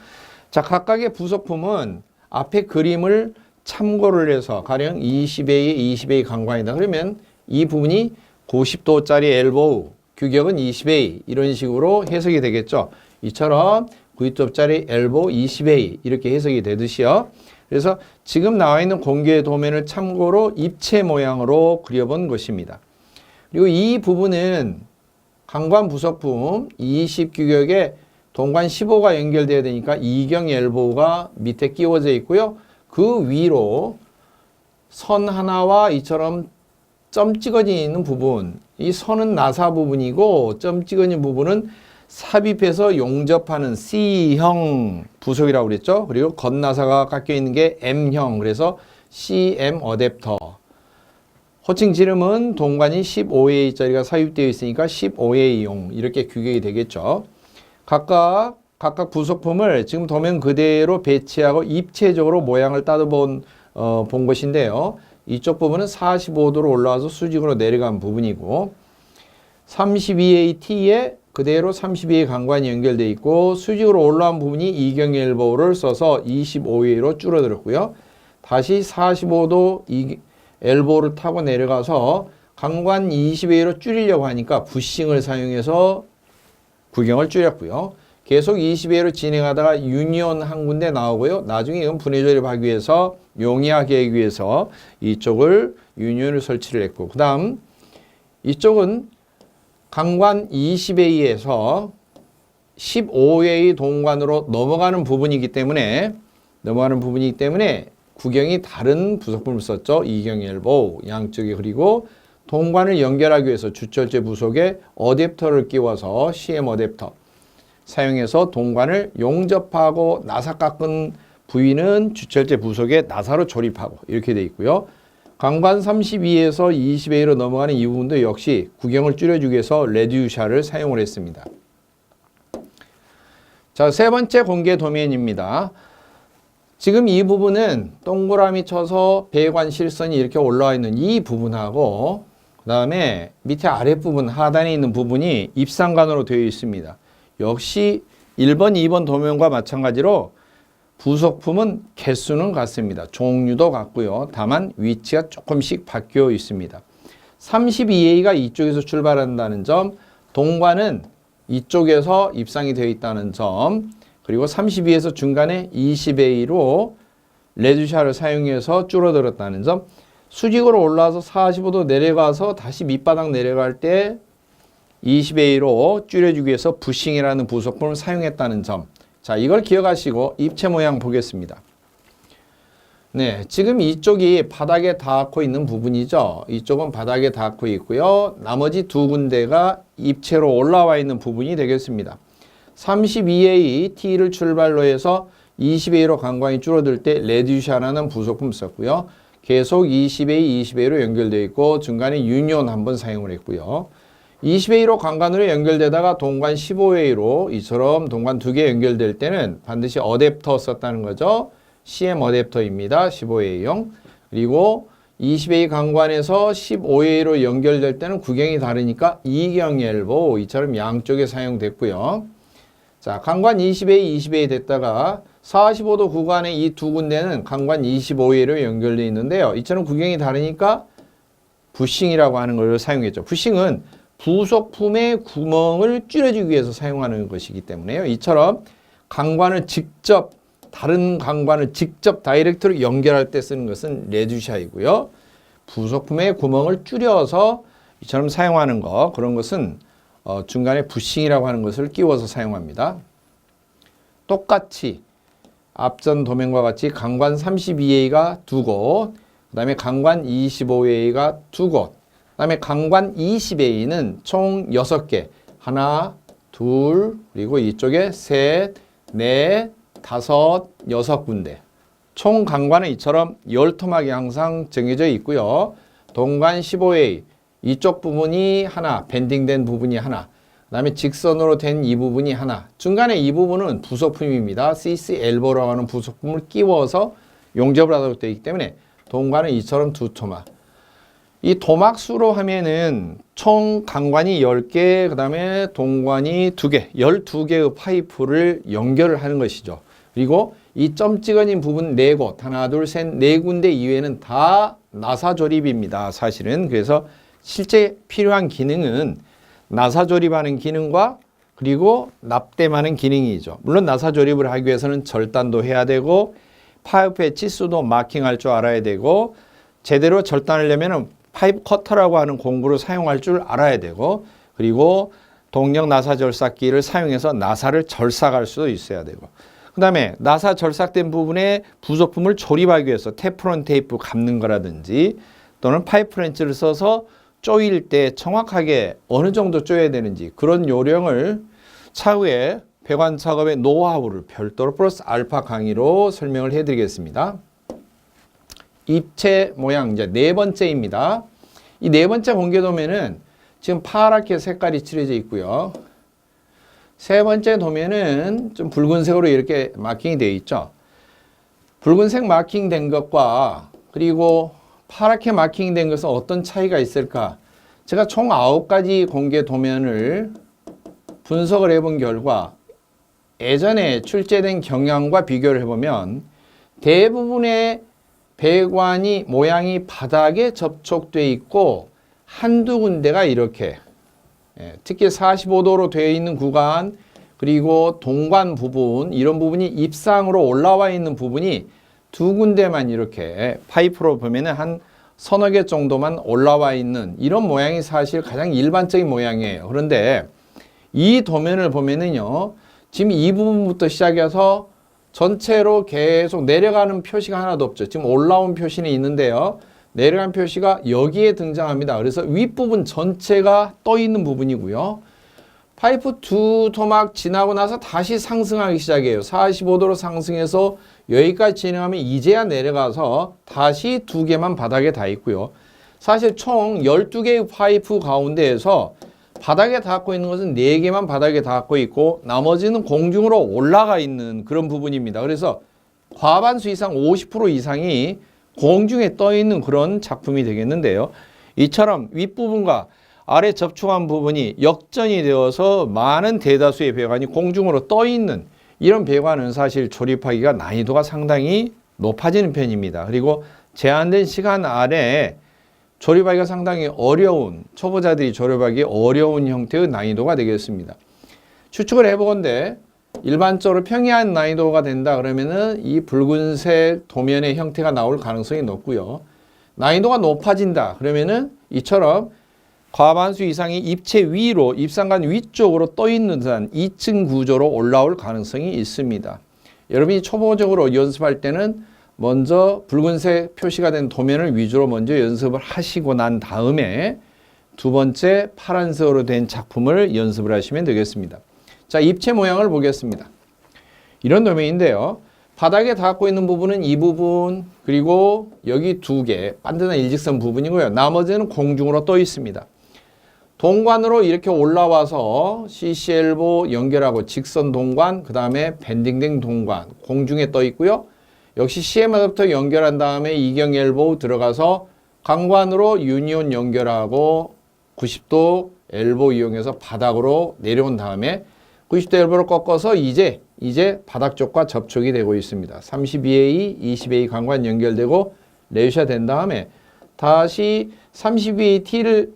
자, 각각의 부속품은 앞에 그림을 참고를 해서 가령 20A, 20A 강관이다. 그러면 이 부분이 90도짜리 엘보우, 규격은 20A 이런 식으로 해석이 되겠죠. 이처럼 90도짜리 엘보우 20A 이렇게 해석이 되듯이요. 그래서 지금 나와 있는 공개 도면을 참고로 입체 모양으로 그려본 것입니다. 그리고 이 부분은 강관 부속품 20 규격에 동관 15가 연결되어야 되니까 이경 엘보우가 밑에 끼워져 있고요. 그 위로 선 하나와 이처럼 점 찍어져 있는 부분, 이 선은 나사 부분이고 점 찍어진 부분은 삽입해서 용접하는 C형 부속이라고 그랬죠. 그리고 겉나사가 깎여 있는 게 M형, 그래서 CM 어댑터. 호칭 지름은 동관이 15A짜리가 삽입되어 있으니까 15A용 이렇게 규격이 되겠죠. 각각 부속품을 지금 도면 그대로 배치하고 입체적으로 모양을 따져본 본 것인데요. 이쪽 부분은 45도로 올라와서 수직으로 내려간 부분이고 32AT에 그대로 32A 강관이 연결되어 있고 수직으로 올라온 부분이 이경 엘보우를 써서 25A로 줄어들었고요. 다시 45도 엘보우를 타고 내려가서 강관 20A로 줄이려고 하니까 부싱을 사용해서 구경을 줄였고요. 계속 20A로 진행하다가 유니온 한 군데 나오고요. 나중에 이건 분해 조립하기 위해서 용이하게 하기 위해서 이쪽을 유니온을 설치를 했고 그 다음 이쪽은 강관 20A에서 15A 동관으로 넘어가는 부분이기 때문에 구경이 다른 부속품을 썼죠. 이경 엘보우 양쪽에 그리고 동관을 연결하기 위해서 주철제 부속에 어댑터를 끼워서 CM 어댑터 사용해서 동관을 용접하고 나사 깎은 부위는 주철제 부속에 나사로 조립하고 이렇게 되어 있고요. 강관 32에서 20A로 넘어가는 이 부분도 역시 구경을 줄여주기 위해서 레듀샤를 사용을 했습니다. 자, 세 번째 공개 도면입니다. 지금 이 부분은 동그라미 쳐서 배관 실선이 이렇게 올라와 있는 이 부분하고 그 다음에 밑에 아랫부분 하단에 있는 부분이 입상관으로 되어 있습니다. 역시 1번, 2번 도면과 마찬가지로 부속품은 개수는 같습니다. 종류도 같고요. 다만 위치가 조금씩 바뀌어 있습니다. 32A가 이쪽에서 출발한다는 점, 동관은 이쪽에서 입상이 되어 있다는 점, 그리고 32에서 중간에 20A로 레듀샤를 사용해서 줄어들었다는 점, 수직으로 올라와서 45도 내려가서 다시 밑바닥 내려갈 때 20A로 줄여주기 위해서 부싱이라는 부속품을 사용했다는 점. 자, 이걸 기억하시고 입체 모양 보겠습니다. 네, 지금 이쪽이 바닥에 닿고 있는 부분이죠. 이쪽은 바닥에 닿고 있고요. 나머지 두 군데가 입체로 올라와 있는 부분이 되겠습니다. 32A T를 출발로 해서 20A로 강광이 줄어들 때 레듀샤라는 부속품 썼고요. 계속 20A, 20A로 연결되어 있고 중간에 유니온 한번 사용을 했고요. 20A로 강관으로 연결되다가 동관 15A로 이처럼 동관 두 개 연결될 때는 반드시 어댑터 썼다는 거죠. CM 어댑터입니다. 15A용. 그리고 20A 강관에서 15A로 연결될 때는 구경이 다르니까 이경 엘보우 이처럼 양쪽에 사용됐고요. 자, 강관 20A, 20A 됐다가 45도 구간의 이 두 군데는 강관 25A로 연결되어 있는데요. 이처럼 구경이 다르니까 부싱이라고 하는 걸 사용했죠. 부싱은 부속품의 구멍을 줄여주기 위해서 사용하는 것이기 때문에요. 이처럼 강관을 직접 다른 강관을 직접 다이렉트로 연결할 때 쓰는 것은 레듀샤이고요. 부속품의 구멍을 줄여서 이처럼 사용하는 거 그런 것은 중간에 부싱이라고 하는 것을 끼워서 사용합니다. 똑같이 앞전 도면과 같이 강관 32A가 두 곳, 그 다음에 강관 25A가 두 곳, 그 다음에 강관 20A는 총 6개. 하나, 둘, 그리고 이쪽에 셋, 넷, 다섯, 6군데. 총 강관은 이처럼 열토막이 항상 정해져 있고요. 동관 15A, 이쪽 부분이 하나, 밴딩된 부분이 하나, 그 다음에 직선으로 된 이 부분이 하나, 중간에 이 부분은 부속품입니다. CC 엘보라고 하는 부속품을 끼워서 용접을 하도록 되어 있기 때문에 동관은 이처럼 두 토막. 이 토막 수로 하면은 총 강관이 10개, 그 다음에 동관이 2개, 12개의 파이프를 연결을 하는 것이죠. 그리고 이 점 찍어진 부분 4곳, 하나, 둘, 셋, 4군데 이외에는 다 나사 조립입니다. 사실은. 그래서 실제 필요한 기능은 나사 조립하는 기능과 그리고 납땜하는 기능이죠. 물론 나사 조립을 하기 위해서는 절단도 해야 되고 파이프의 치수도 마킹할 줄 알아야 되고 제대로 절단을 하려면 파이프 커터라고 하는 공구를 사용할 줄 알아야 되고 그리고 동력 나사 절삭기를 사용해서 나사를 절삭할 수도 있어야 되고 그 다음에 나사 절삭된 부분에 부속품을 조립하기 위해서 테프론 테이프 감는 거라든지 또는 파이프 렌치를 써서 조일 때 정확하게 어느 정도 조여야 되는지 그런 요령을 차후에 배관 작업의 노하우를 별도로 플러스 알파 강의로 설명을 해드리겠습니다. 입체 모양 이제 네 번째입니다. 이 네 번째 공개 도면은 지금 파랗게 색깔이 칠해져 있고요. 세 번째 도면은 좀 붉은색으로 이렇게 마킹이 되어 있죠. 붉은색 마킹된 것과 그리고 파랗게 마킹된 것은 어떤 차이가 있을까? 제가 총 9가지 공개 도면을 분석을 해본 결과 예전에 출제된 경향과 비교를 해보면 대부분의 배관이 모양이 바닥에 접촉되어 있고 한두 군데가 이렇게 특히 45도로 되어 있는 구간 그리고 동관 부분 이런 부분이 입상으로 올라와 있는 부분이 두 군데만 이렇게 파이프로 보면은 한 서너 개 정도만 올라와 있는 이런 모양이 사실 가장 일반적인 모양이에요. 그런데 이 도면을 보면은요, 지금 이 부분부터 시작해서 전체로 계속 내려가는 표시가 하나도 없죠. 지금 올라온 표시는 있는데요. 내려간 표시가 여기에 등장합니다. 그래서 윗부분 전체가 떠 있는 부분이고요. 파이프 두 토막 지나고 나서 다시 상승하기 시작해요. 45도로 상승해서 여기까지 진행하면 이제야 내려가서 다시 두 개만 바닥에 닿아 있고요. 사실 총 12개의 파이프 가운데에서 바닥에 닿고 있는 것은 4개만 바닥에 닿고 있고 나머지는 공중으로 올라가 있는 그런 부분입니다. 그래서 과반수 이상 50% 이상이 공중에 떠 있는 그런 작품이 되겠는데요. 이처럼 윗부분과 아래 접촉한 부분이 역전이 되어서 많은 대다수의 배관이 공중으로 떠 있는 이런 배관은 사실 조립하기가 난이도가 상당히 높아지는 편입니다. 그리고 제한된 시간 안에 조립하기가 상당히 어려운, 초보자들이 조립하기 어려운 형태의 난이도가 되겠습니다. 추측을 해보건대 일반적으로 평이한 난이도가 된다 그러면은 이 붉은색 도면의 형태가 나올 가능성이 높고요. 난이도가 높아진다 그러면은 이처럼 과반수 이상이 입체 위로, 입상관 위쪽으로 떠 있는 듯한 2층 구조로 올라올 가능성이 있습니다. 여러분이 초보적으로 연습할 때는 먼저 붉은색 표시가 된 도면을 위주로 먼저 연습을 하시고 난 다음에 두 번째 파란색으로 된 작품을 연습을 하시면 되겠습니다. 자, 입체 모양을 보겠습니다. 이런 도면인데요. 바닥에 닿고 있는 부분은 이 부분, 그리고 여기 두 개, 반듯한 일직선 부분이고요. 나머지는 공중으로 떠 있습니다. 동관으로 이렇게 올라와서 CC 엘보 연결하고 직선 동관, 그 다음에 밴딩된 동관, 공중에 떠 있고요. 역시 CM부터 연결한 다음에 이경 엘보 들어가서 강관으로 유니온 연결하고 90도 엘보 이용해서 바닥으로 내려온 다음에 90도 엘보를 꺾어서 이제 바닥 쪽과 접촉이 되고 있습니다. 32A, 20A 관관 연결되고 레이셔 된 다음에 다시 32A T를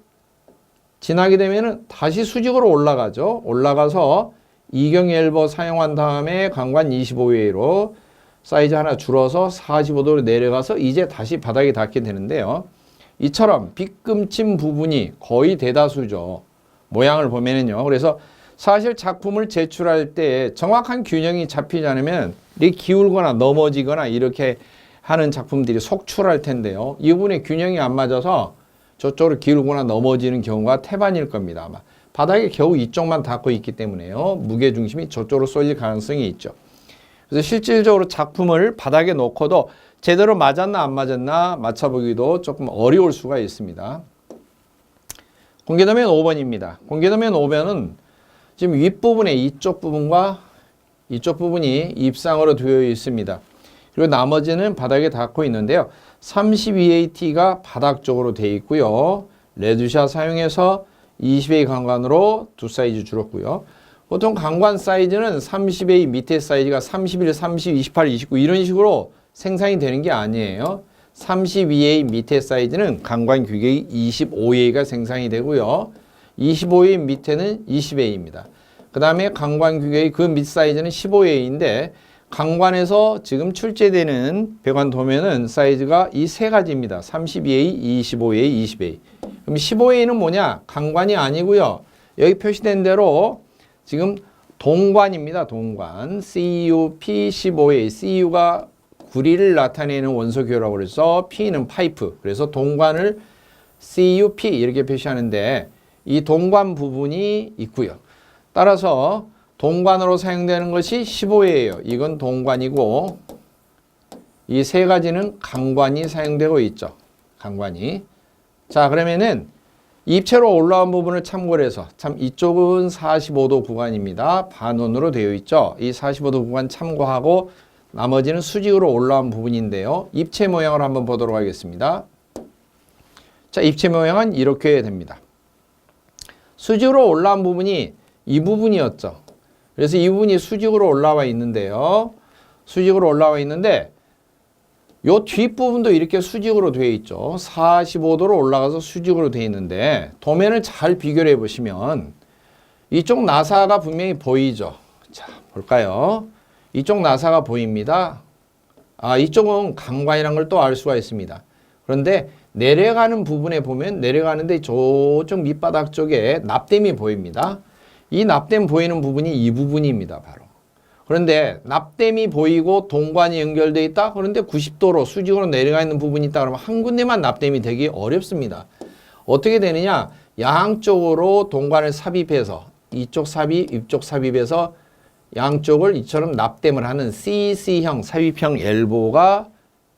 지나게 되면은 다시 수직으로 올라가죠. 올라가서 이경 엘보 사용한 다음에 관관 25A로 사이즈 하나 줄어서 45도로 내려가서 이제 다시 바닥에 닿게 되는데요. 이처럼 빗금친 부분이 거의 대다수죠. 모양을 보면은요. 그래서 사실 작품을 제출할 때 정확한 균형이 잡히지 않으면 이렇게 기울거나 넘어지거나 이렇게 하는 작품들이 속출할 텐데요. 이 부분에 균형이 안 맞아서 저쪽으로 기울거나 넘어지는 경우가 태반일 겁니다. 아마 바닥에 겨우 이쪽만 닿고 있기 때문에요. 무게중심이 저쪽으로 쏠릴 가능성이 있죠. 그래서 실질적으로 작품을 바닥에 놓고도 제대로 맞았나 안 맞았나 맞춰보기도 조금 어려울 수가 있습니다. 공개도면 5번입니다. 공개도면 5번은 지금 윗부분에 이쪽 부분과 이쪽 부분이 입상으로 되어 있습니다. 그리고 나머지는 바닥에 닿고 있는데요. 32AT가 바닥 쪽으로 되어 있고요. 레드샷 사용해서 20A 강관으로 두 사이즈 줄었고요. 보통 강관 사이즈는 30A 밑에 사이즈가 31, 30, 28, 29 이런 식으로 생산이 되는 게 아니에요. 32A 밑에 사이즈는 강관 규격이 25A가 생산이 되고요. 25A 밑에는 20A입니다. 그 다음에 강관 규격이 그 밑 사이즈는 15A인데 강관에서 지금 출제되는 배관 도면은 사이즈가 이 세 가지입니다. 32A, 25A, 20A. 그럼 15A는 뭐냐? 강관이 아니고요. 여기 표시된 대로 지금 동관입니다. 동관. CUP15A. CU가 구리를 나타내는 원소교라고 그래서 P는 파이프. 그래서 동관을 CUP 이렇게 표시하는데 이 동관 부분이 있고요. 따라서 동관으로 사용되는 것이 15A예요. 이건 동관이고 이 세 가지는 강관이 사용되고 있죠. 강관이. 자, 그러면은 입체로 올라온 부분을 참고를 해서 참 이쪽은 45도 구간입니다. 반원으로 되어 있죠. 이 45도 구간 참고하고 나머지는 수직으로 올라온 부분인데요. 입체 모양을 한번 보도록 하겠습니다. 자, 입체 모양은 이렇게 됩니다. 수직으로 올라온 부분이 이 부분이었죠. 그래서 이 부분이 수직으로 올라와 있는데요. 수직으로 올라와 있는데 요 뒷부분도 이렇게 수직으로 되어 있죠. 45도로 올라가서 수직으로 되어 있는데 도면을 잘 비교를 해보시면 이쪽 나사가 분명히 보이죠. 자, 볼까요? 이쪽 나사가 보입니다. 아, 이쪽은 강관이라는 걸 또 알 수가 있습니다. 그런데 내려가는 부분에 보면 내려가는데 저쪽 밑바닥 쪽에 납땜이 보입니다. 이 납땜 보이는 부분이 이 부분입니다. 바로. 그런데 납땜이 보이고 동관이 연결되어 있다? 그런데 90도로 수직으로 내려가 있는 부분이 있다 그러면 한 군데만 납땜이 되기 어렵습니다. 어떻게 되느냐? 양쪽으로 동관을 삽입해서 이쪽 삽입, 이쪽 삽입해서 양쪽을 이처럼 납땜을 하는 CC형, 삽입형 엘보가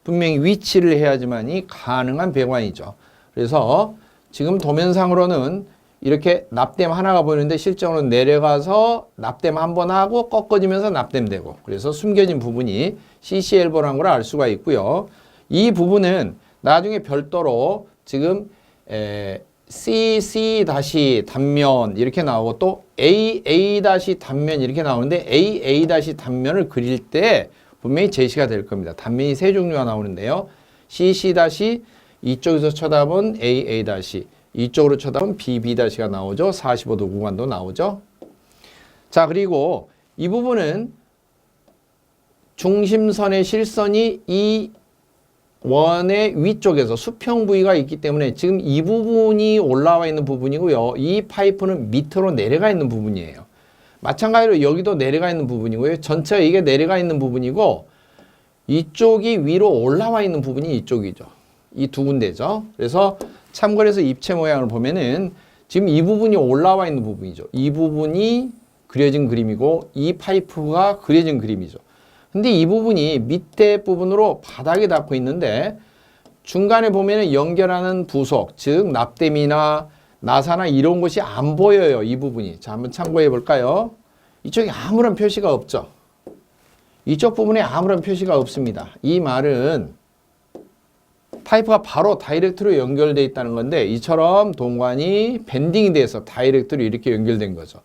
분명히 위치를 해야지만이 가능한 배관이죠. 그래서 지금 도면상으로는 이렇게 납땜 하나가 보이는데 실제로는 내려가서 납땜 한번 하고 꺾어지면서 납땜되고 그래서 숨겨진 부분이 CC 엘보라는 걸 알 수가 있고요. 이 부분은 나중에 별도로 지금 CC 단면 이렇게 나오고 또 AA 단면 이렇게 나오는데 AA 단면을 그릴 때 분명히 제시가 될 겁니다. 단면이 세 종류가 나오는데요. CC 이쪽에서 쳐다본 AA 이쪽으로 쳐다본 BB-가 나오죠. 45도 구간도 나오죠. 자, 그리고 이 부분은 중심선의 실선이 이 원의 위쪽에서 수평 부위가 있기 때문에 지금 이 부분이 올라와 있는 부분이고요. 이 파이프는 밑으로 내려가 있는 부분이에요. 마찬가지로 여기도 내려가 있는 부분이고요. 전체가 이게 내려가 있는 부분이고 이쪽이 위로 올라와 있는 부분이 이쪽이죠. 이 두 군데죠. 그래서 참고로 해서 입체 모양을 보면은 지금 이 부분이 올라와 있는 부분이죠. 이 부분이 그려진 그림이고 이 파이프가 그려진 그림이죠. 근데 이 부분이 밑에 부분으로 바닥에 닿고 있는데 중간에 보면은 연결하는 부속, 즉 납땜이나 나사나 이런 것이 안 보여요. 이 부분이. 자, 한번 참고해 볼까요? 이쪽에 아무런 표시가 없죠. 이쪽 부분에 아무런 표시가 없습니다. 이 말은 파이프가 바로 다이렉트로 연결되어 있다는 건데 이처럼 동관이 밴딩이 돼서 다이렉트로 이렇게 연결된 거죠.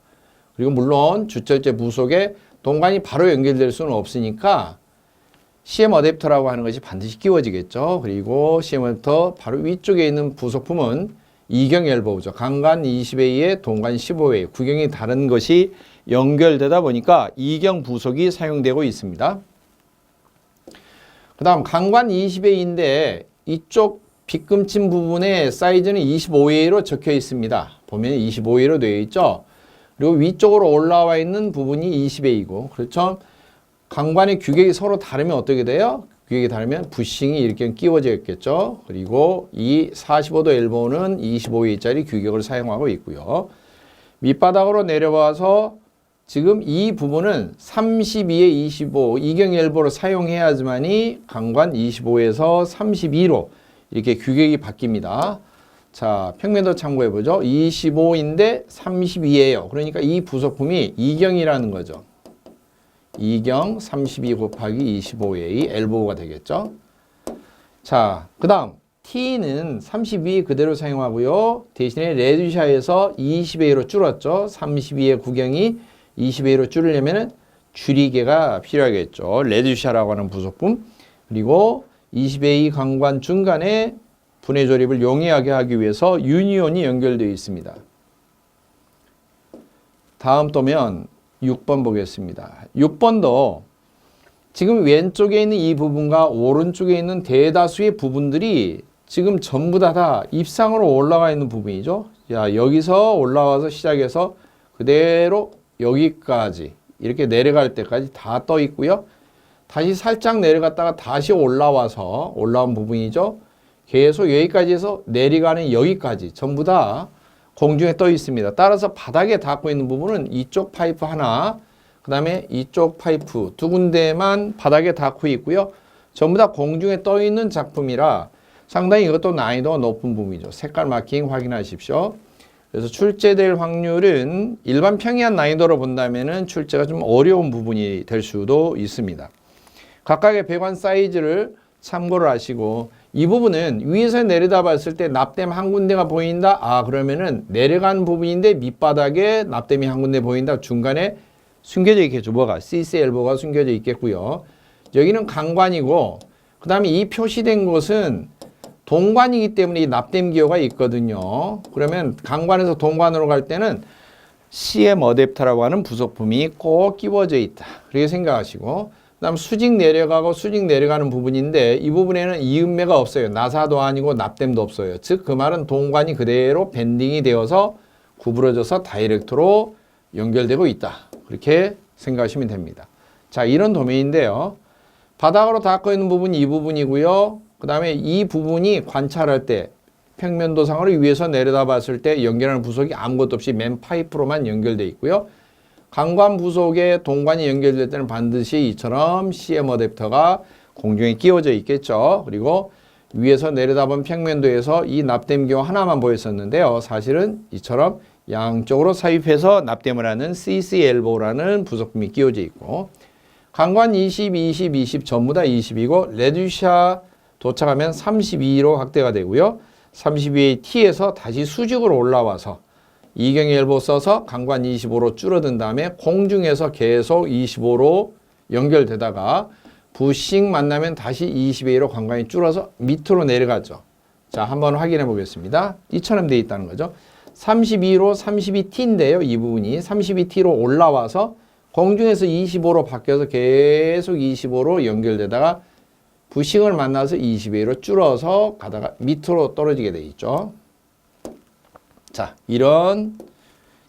그리고 물론 주철제 부속에 동관이 바로 연결될 수는 없으니까 CM 어댑터라고 하는 것이 반드시 끼워지겠죠. 그리고 CM 어댑터 바로 위쪽에 있는 부속품은 이경 엘보우죠. 강관 20A에 동관 15A, 구경이 다른 것이 연결되다 보니까 이경 부속이 사용되고 있습니다. 그 다음 강관 20A인데 이쪽 빗금친 부분의 사이즈는 25A로 적혀 있습니다. 보면 25A로 되어 있죠. 그리고 위쪽으로 올라와 있는 부분이 20A이고, 그렇죠? 강관의 규격이 서로 다르면 어떻게 돼요? 규격이 다르면 부싱이 이렇게 끼워져 있겠죠. 그리고 이 45도 엘보는 25A짜리 규격을 사용하고 있고요. 밑바닥으로 내려와서 지금 이 부분은 32에 25 이경 엘보를 사용해야지만이 강관 25에서 32로 이렇게 규격이 바뀝니다. 자, 평면도 참고해보죠. 25인데 32예요. 그러니까 이 부속품이 이경이라는 거죠. 이경 32 곱하기 25A 엘보가 되겠죠. 자, 그 다음 T는 32 그대로 사용하고요. 대신에 레드샤에서 20A로 줄었죠. 32의 구경이 20A로 줄이려면 줄이개가 필요하겠죠. 레드샤라고 하는 부속품. 그리고 20A 강관 중간에 분해 조립을 용이하게 하기 위해서 유니온이 연결되어 있습니다. 다음 또면 6번 보겠습니다. 6번도 지금 왼쪽에 있는 이 부분과 오른쪽에 있는 대다수의 부분들이 지금 전부 다 입상으로 올라가 있는 부분이죠. 자, 여기서 올라와서 시작해서 그대로 여기까지 이렇게 내려갈 때까지 다 떠 있고요. 다시 살짝 내려갔다가 다시 올라와서 올라온 부분이죠. 계속 여기까지 해서 내려가는 여기까지 전부 다 공중에 떠 있습니다. 따라서 바닥에 닿고 있는 부분은 이쪽 파이프 하나, 그 다음에 이쪽 파이프 두 군데만 바닥에 닿고 있고요. 전부 다 공중에 떠 있는 작품이라 상당히 이것도 난이도가 높은 부분이죠. 색깔 마킹 확인하십시오. 그래서 출제될 확률은 일반 평이한 난이도로 본다면은 출제가 좀 어려운 부분이 될 수도 있습니다. 각각의 배관 사이즈를 참고를 하시고, 이 부분은 위에서 내려다 봤을 때 납땜 한 군데가 보인다. 아, 그러면은 내려간 부분인데 밑바닥에 납땜이 한 군데 보인다. 중간에 숨겨져 있겠죠. 뭐가? CC 엘보가 숨겨져 있겠고요. 여기는 강관이고, 그 다음에 이 표시된 곳은 동관이기 때문에 이 납땜 기호가 있거든요. 그러면 강관에서 동관으로 갈 때는 CM 어댑터라고 하는 부속품이 꼭 끼워져 있다. 그렇게 생각하시고, 그 다음 수직 내려가고 수직 내려가는 부분인데 이 부분에는 이음매가 없어요. 나사도 아니고 납땜도 없어요. 즉 그 말은 동관이 그대로 밴딩이 되어서 구부러져서 다이렉트로 연결되고 있다. 그렇게 생각하시면 됩니다. 자, 이런 도면인데요. 바닥으로 닿고 있는 부분이 이 부분이고요. 그 다음에 이 부분이 관찰할 때 평면도상으로 위에서 내려다 봤을 때 연결하는 부속이 아무것도 없이 맨 파이프로만 연결되어 있고요. 강관 부속에 동관이 연결될 때는 반드시 이처럼 CM 어댑터가 공중에 끼워져 있겠죠. 그리고 위에서 내려다본 평면도에서 이 납땜 기호 하나만 보였었는데요. 사실은 이처럼 양쪽으로 삽입해서 납땜을 하는 CC 엘보라는 부속품이 끼워져 있고, 강관 20, 20, 20 전부 다 20이고 레드샤 도착하면 32로 확대가 되고요. 32의 T에서 다시 수직으로 올라와서 이경 엘보 써서 강관 25로 줄어든 다음에 공중에서 계속 25로 연결되다가 부싱 만나면 다시 20A로 강관이 줄어서 밑으로 내려가죠. 자, 한번 확인해 보겠습니다. 이처럼 되어 있다는 거죠. 32로 32T인데요. 이 부분이 32T로 올라와서 공중에서 25로 바뀌어서 계속 25로 연결되다가 부싱을 만나서 20A로 줄어서 가다가 밑으로 떨어지게 되어 있죠. 자, 이런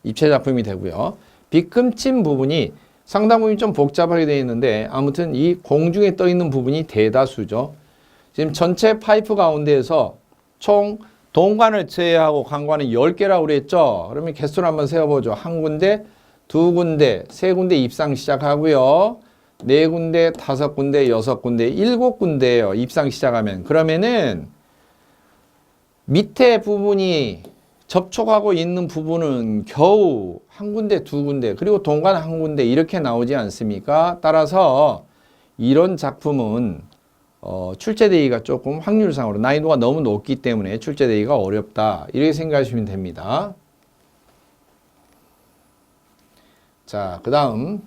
입체 작품이 되고요. 빗금친 부분이 상당 부분이 좀 복잡하게 되어 있는데 아무튼 이 공중에 떠 있는 부분이 대다수죠. 지금 전체 파이프 가운데에서 총 동관을 제외하고 강관은 10개라고 그랬죠. 그러면 개수를 한번 세어보죠. 한 군데, 두 군데, 세 군데 입상 시작하고요. 네 군데, 다섯 군데, 여섯 군데, 일곱 군데예요. 입상 시작하면. 그러면은 밑에 부분이 접촉하고 있는 부분은 겨우 한 군데, 두 군데, 그리고 동관 한 군데 이렇게 나오지 않습니까? 따라서 이런 작품은 출제되기가 조금 확률상으로 난이도가 너무 높기 때문에 출제되기가 어렵다. 이렇게 생각하시면 됩니다. 자, 그 다음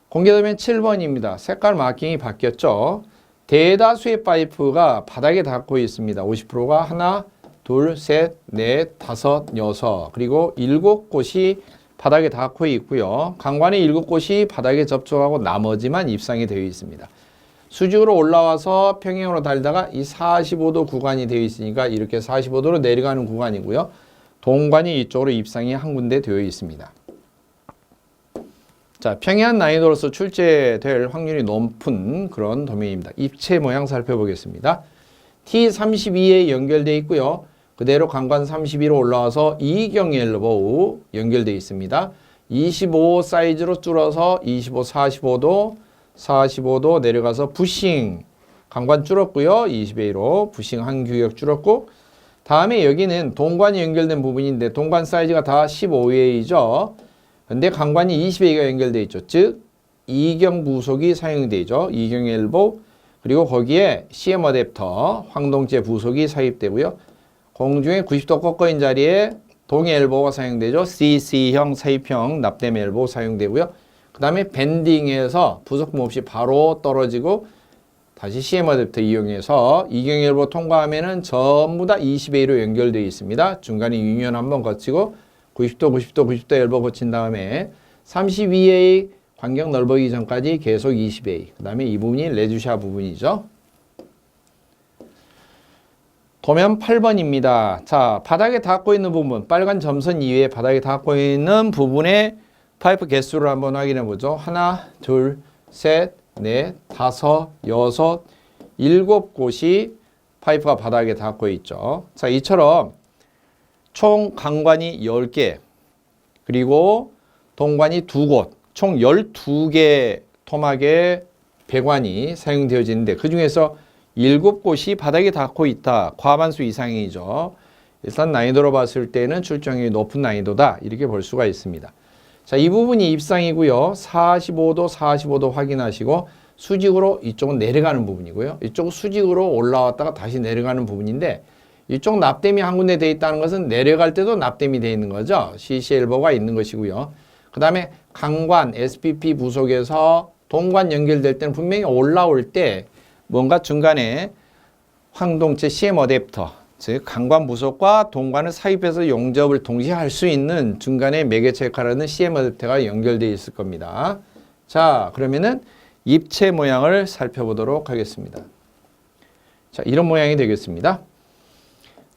공개도면 7번입니다. 색깔 마킹이 바뀌었죠. 대다수의 파이프가 바닥에 닿고 있습니다. 50%가 하나, 둘, 셋, 넷, 다섯, 여섯, 그리고 7곳이 바닥에 닿고 있고요. 강관이 7곳이 바닥에 접촉하고 나머지만 입상이 되어 있습니다. 수직으로 올라와서 평행으로 달다가 이 45도 구간이 되어 있으니까 이렇게 45도로 내려가는 구간이고요. 동관이 이쪽으로 입상이 한 군데 되어 있습니다. 자, 평이한 난이도로서 출제될 확률이 높은 그런 도면입니다. 입체 모양 살펴보겠습니다. T32에 연결되어 있고요. 그대로 강관 32로 올라와서 이경 엘보우 연결되어 있습니다. 25 사이즈로 줄어서 25, 45도 내려가서 부싱 강관 줄었고요. 20A로 부싱 한 규격 줄었고, 다음에 여기는 동관이 연결된 부분인데 동관 사이즈가 다 15A죠. 근데 강관이 20A가 연결되어 있죠. 즉 이경 부속이 사용되어 있죠. 이경 엘보, 그리고 거기에 CM 어댑터 황동재 부속이 삽입되고요. 공중에 90도 꺾어인 자리에 동의 엘보가 사용되죠. CC형 사입형 납땜 엘보 사용되고요. 그 다음에 밴딩에서 부속품 없이 바로 떨어지고 다시 CM 어댑터 이용해서 이경 엘보 통과하면은 전부 다 20A로 연결되어 있습니다. 중간에 유니언 한번 거치고 90도 엘보 거친 다음에 32A 간격 넓어지기 전까지 계속 20A. 그 다음에 이 부분이 레주샤 부분이죠. 도면 8번입니다. 자, 바닥에 닿고 있는 부분, 빨간 점선 이외에 바닥에 닿고 있는 부분의 파이프 개수를 한번 확인해 보죠. 하나, 둘, 셋, 넷, 다섯, 여섯, 7곳이 파이프가 바닥에 닿고 있죠. 자, 이처럼 총 강관이 10개, 그리고 동관이 2곳, 총 12개 토막의 배관이 사용되어지는데 그 중에서 7곳이 바닥에 닿고 있다. 과반수 이상이죠. 일단 난이도로 봤을 때는 출정이 높은 난이도다. 이렇게 볼 수가 있습니다. 자, 이 부분이 입상이고요. 45도 확인하시고 수직으로 이쪽은 내려가는 부분이고요. 이쪽은 수직으로 올라왔다가 다시 내려가는 부분인데 이쪽 납땜이 한 군데 되어 있다는 것은 내려갈 때도 납땜이 되어 있는 거죠. CC 엘보가 있는 것이고요. 그 다음에 강관, SPP 부속에서 동관 연결될 때는 분명히 올라올 때 뭔가 중간에 황동체 CM 어댑터, 즉 강관 부속과 동관을 삽입해서 용접을 동시에 할 수 있는 중간에 매개체카라는 CM 어댑터가 연결되어 있을 겁니다. 자, 그러면은 입체 모양을 살펴보도록 하겠습니다. 자, 이런 모양이 되겠습니다.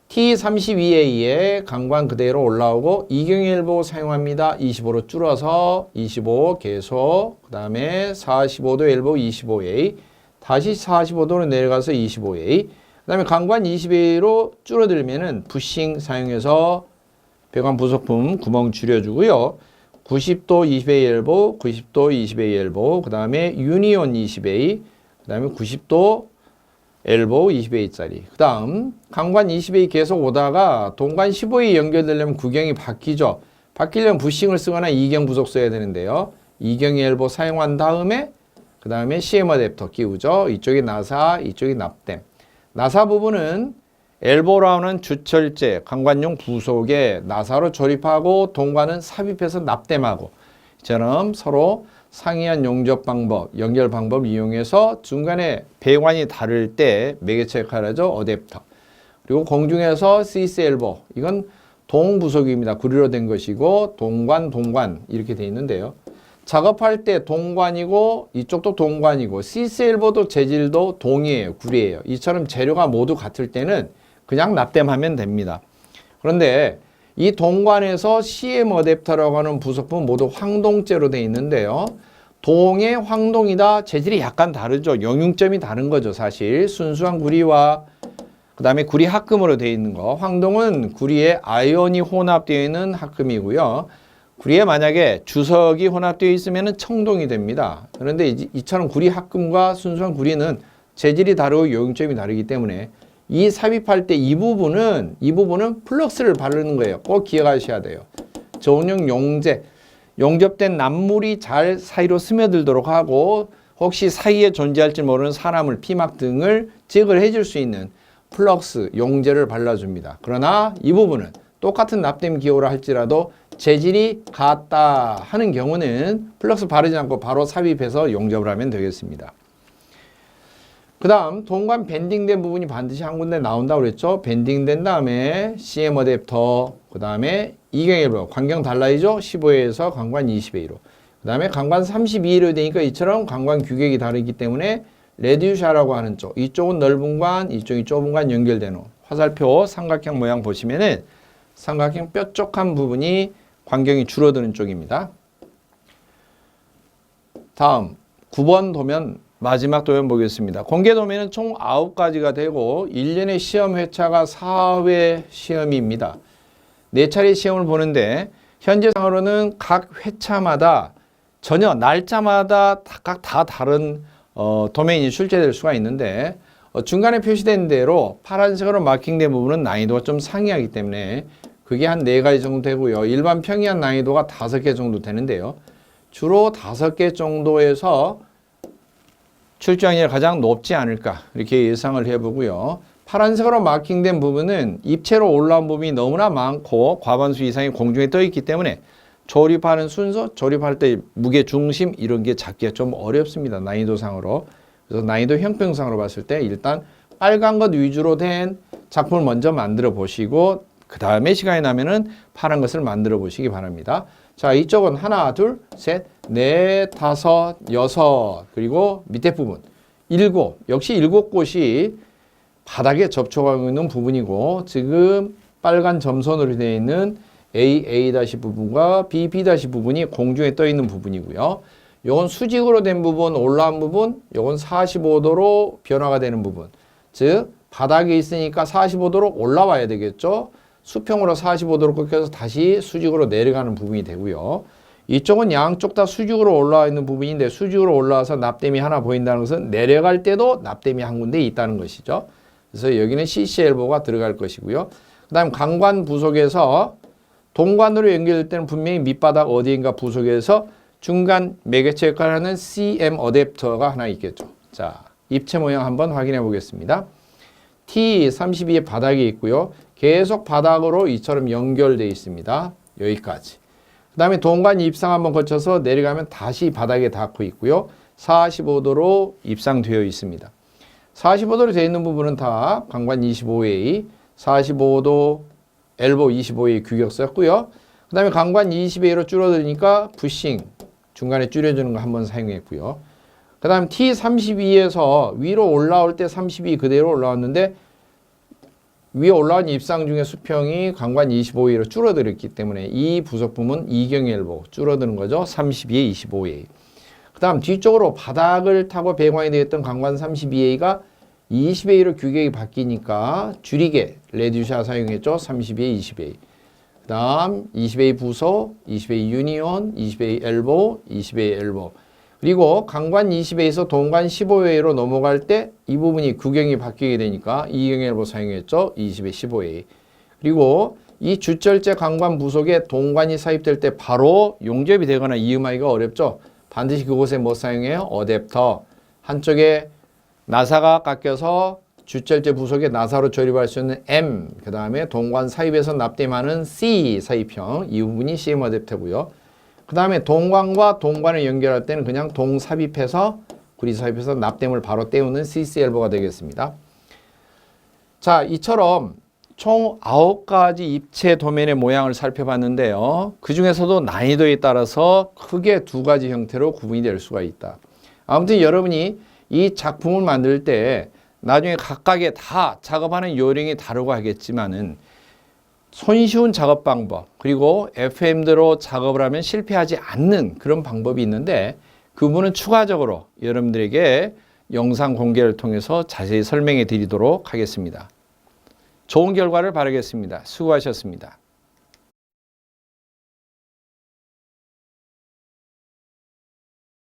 T32A에 강관 그대로 올라오고 이경 엘보 사용합니다. 25로 줄어서 25 계속, 그 다음에 45도 엘보 25A, 다시 45도로 내려가서 25A, 그 다음에 강관 20A로 줄어들면은 부싱 사용해서 배관 부속품 구멍 줄여주고요. 90도 20A 엘보, 90도 20A 엘보, 그 다음에 유니온 20A, 그 다음에 90도 엘보 20A짜리. 그 다음 강관 20A 계속 오다가 동관 15A 연결되려면 구경이 바뀌죠. 바뀌려면 부싱을 쓰거나 이경 부속 써야 되는데요. 이경 엘보 사용한 다음에 그 다음에 CM 어댑터 끼우죠. 이쪽이 나사, 이쪽이 납땜. 나사 부분은 엘보라는 주철제, 강관용 부속에 나사로 조립하고 동관은 삽입해서 납땜하고 이처럼 서로 상이한 용접 방법, 연결 방법 이용해서 중간에 배관이 다를 때 매개체 칼라죠. 어댑터. 그리고 공중에서 CC 엘보. 이건 동부속입니다. 구리로 된 것이고 동관 이렇게 돼 있는데요. 작업할 때 동관이고 이쪽도 동관이고 CC 엘보도 재질도 동이에요. 구리예요. 이처럼 재료가 모두 같을 때는 그냥 납땜하면 됩니다. 그런데 이 동관에서 CM 어댑터라고 하는 부속품 모두 황동재로 되어 있는데요. 동의 황동이다. 재질이 약간 다르죠. 영융점이 다른 거죠. 사실 순수한 구리와 그 다음에 구리 합금으로 되어 있는 거. 황동은 구리에 아연이 혼합되어 있는 합금이고요. 구리에 만약에 주석이 혼합되어 있으면 청동이 됩니다. 그런데 이처럼 구리 합금과 순수한 구리는 재질이 다르고 영융점이 다르기 때문에 이 삽입할 때 이 부분은 플럭스를 바르는 거예요. 꼭 기억하셔야 돼요. 저온형 용제, 용접된 납물이 잘 사이로 스며들도록 하고 혹시 사이에 존재할지 모르는 사람을 피막 등을 제거를 해줄 수 있는 플럭스, 용제를 발라줍니다. 그러나 이 부분은 똑같은 납땜 기호를 할지라도 재질이 같다 하는 경우는 플럭스 바르지 않고 바로 삽입해서 용접을 하면 되겠습니다. 그 다음 동관 밴딩된 부분이 반드시 한 군데 나온다고 그랬죠. 밴딩된 다음에 CM 어댑터, 그 다음에 이경일보 관경 달라지죠. 15A에서 관관 20A로. 그 다음에 관관 32A로 되니까 이처럼 관관 규격이 다르기 때문에 레듀샤라고 하는 쪽, 이쪽은 넓은 관, 이쪽이 좁은 관 연결되는 화살표 삼각형 모양 보시면은 삼각형 뾰족한 부분이 관경이 줄어드는 쪽입니다. 다음 9번 도면 마지막 도면 보겠습니다. 공개 도면은 총 9가지가 되고 1년의 시험 회차가 4회 시험입니다. 4차례 시험을 보는데 현재상으로는 각 회차마다 전혀 날짜마다 각 다 다른 도메인이 출제될 수가 있는데 중간에 표시된 대로 파란색으로 마킹된 부분은 난이도가 좀 상이하기 때문에 그게 한 4가지 정도 되고요. 일반 평이한 난이도가 5개 정도 되는데요. 주로 5개 정도에서 출제확률이 가장 높지 않을까 이렇게 예상을 해보고요. 파란색으로 마킹된 부분은 입체로 올라온 부분이 너무나 많고 과반수 이상이 공중에 떠 있기 때문에 조립하는 순서, 조립할 때 무게 중심 이런 게 잡기가 좀 어렵습니다. 난이도상으로. 그래서 난이도 형평상으로 봤을 때 일단 빨간 것 위주로 된 작품을 먼저 만들어 보시고 그 다음에 시간이 나면은 파란 것을 만들어 보시기 바랍니다. 자, 이쪽은 하나, 둘, 셋, 넷, 다섯, 여섯, 그리고 밑에 부분 7, 역시 7곳이 바닥에 접촉하고 있는 부분이고 지금 빨간 점선으로 되어 있는 A 부분과 B 부분이 공중에 떠 있는 부분이고요. 요건 수직으로 된 부분, 올라온 부분, 요건 45도로 변화가 되는 부분. 즉 바닥에 있으니까 45도로 올라와야 되겠죠. 수평으로 45도로 꺾여서 다시 수직으로 내려가는 부분이 되고요. 이쪽은 양쪽 다 수직으로 올라와 있는 부분인데 수직으로 올라와서 납땜이 하나 보인다는 것은 내려갈 때도 납땜이 한 군데 있다는 것이죠. 그래서 여기는 CC 엘보가 들어갈 것이고요. 그 다음 강관 부속에서 동관으로 연결될 때는 분명히 밑바닥 어디인가 부속에서 중간 매개체 역할을 하는 CM 어댑터가 하나 있겠죠. 자, 입체 모양 한번 확인해 보겠습니다. T32의 바닥이 있고요. 계속 바닥으로 이처럼 연결되어 있습니다. 여기까지. 그 다음에 동관 입상 한번 거쳐서 내려가면 다시 바닥에 닿고 있고요. 45도로 입상되어 있습니다. 45도로 되어 있는 부분은 다 관관 25A, 45도 엘보 25A 규격 썼고요. 그 다음에 관관 20A로 줄어드니까 부싱 중간에 줄여주는 거 한번 사용했고요. 그 다음 T32에서 위로 올라올 때 32 그대로 올라왔는데 위에 올라온 입상 중에 수평이 관관 25A로 줄어들었기 때문에 이 부속 부분 이경 엘보 줄어드는 거죠. 32A, 25A. 그 다음 뒤쪽으로 바닥을 타고 배관이 되었던 관관 32A가 20A로 규격이 바뀌니까 줄이게 레듀샤 사용했죠. 32A, 20A. 그 다음 20A 부속, 20A 유니온, 20A 엘보, 20A 엘보. 그리고 관관 20A에서 동관 15A로 넘어갈 때 이 부분이 규격이 바뀌게 되니까 이경 엘보 사용했죠. 20A, 15A. 그리고 이 주절제 관관 부속에 동관이 삽입될 때 바로 용접이 되거나 이음하기가 어렵죠. 반드시 그곳에 뭐 사용해요? 어댑터. 한쪽에 나사가 깎여서 주절제 부속에 나사로 조립할 수 있는 M, 그 다음에 동관 삽입에서 납땜하는 C 삽입형, 이 부분이 CM 어댑터고요. 그 다음에 동관과 동관을 연결할 때는 그냥 동삽입해서 구리 삽입해서 납땜을 바로 떼우는 CC 엘보가 되겠습니다. 자, 이처럼 총 9가지 입체 도면의 모양을 살펴봤는데요. 그 중에서도 난이도에 따라서 크게 2가지 형태로 구분이 될 수가 있다. 아무튼 여러분이 이 작품을 만들 때 나중에 각각의 다 작업하는 요령이 다르고 하겠지만은 손쉬운 작업 방법 그리고 FM대로 작업을 하면 실패하지 않는 그런 방법이 있는데 그 부분은 추가적으로 여러분들에게 영상 공개를 통해서 자세히 설명해 드리도록 하겠습니다. 좋은 결과를 바라겠습니다. 수고하셨습니다.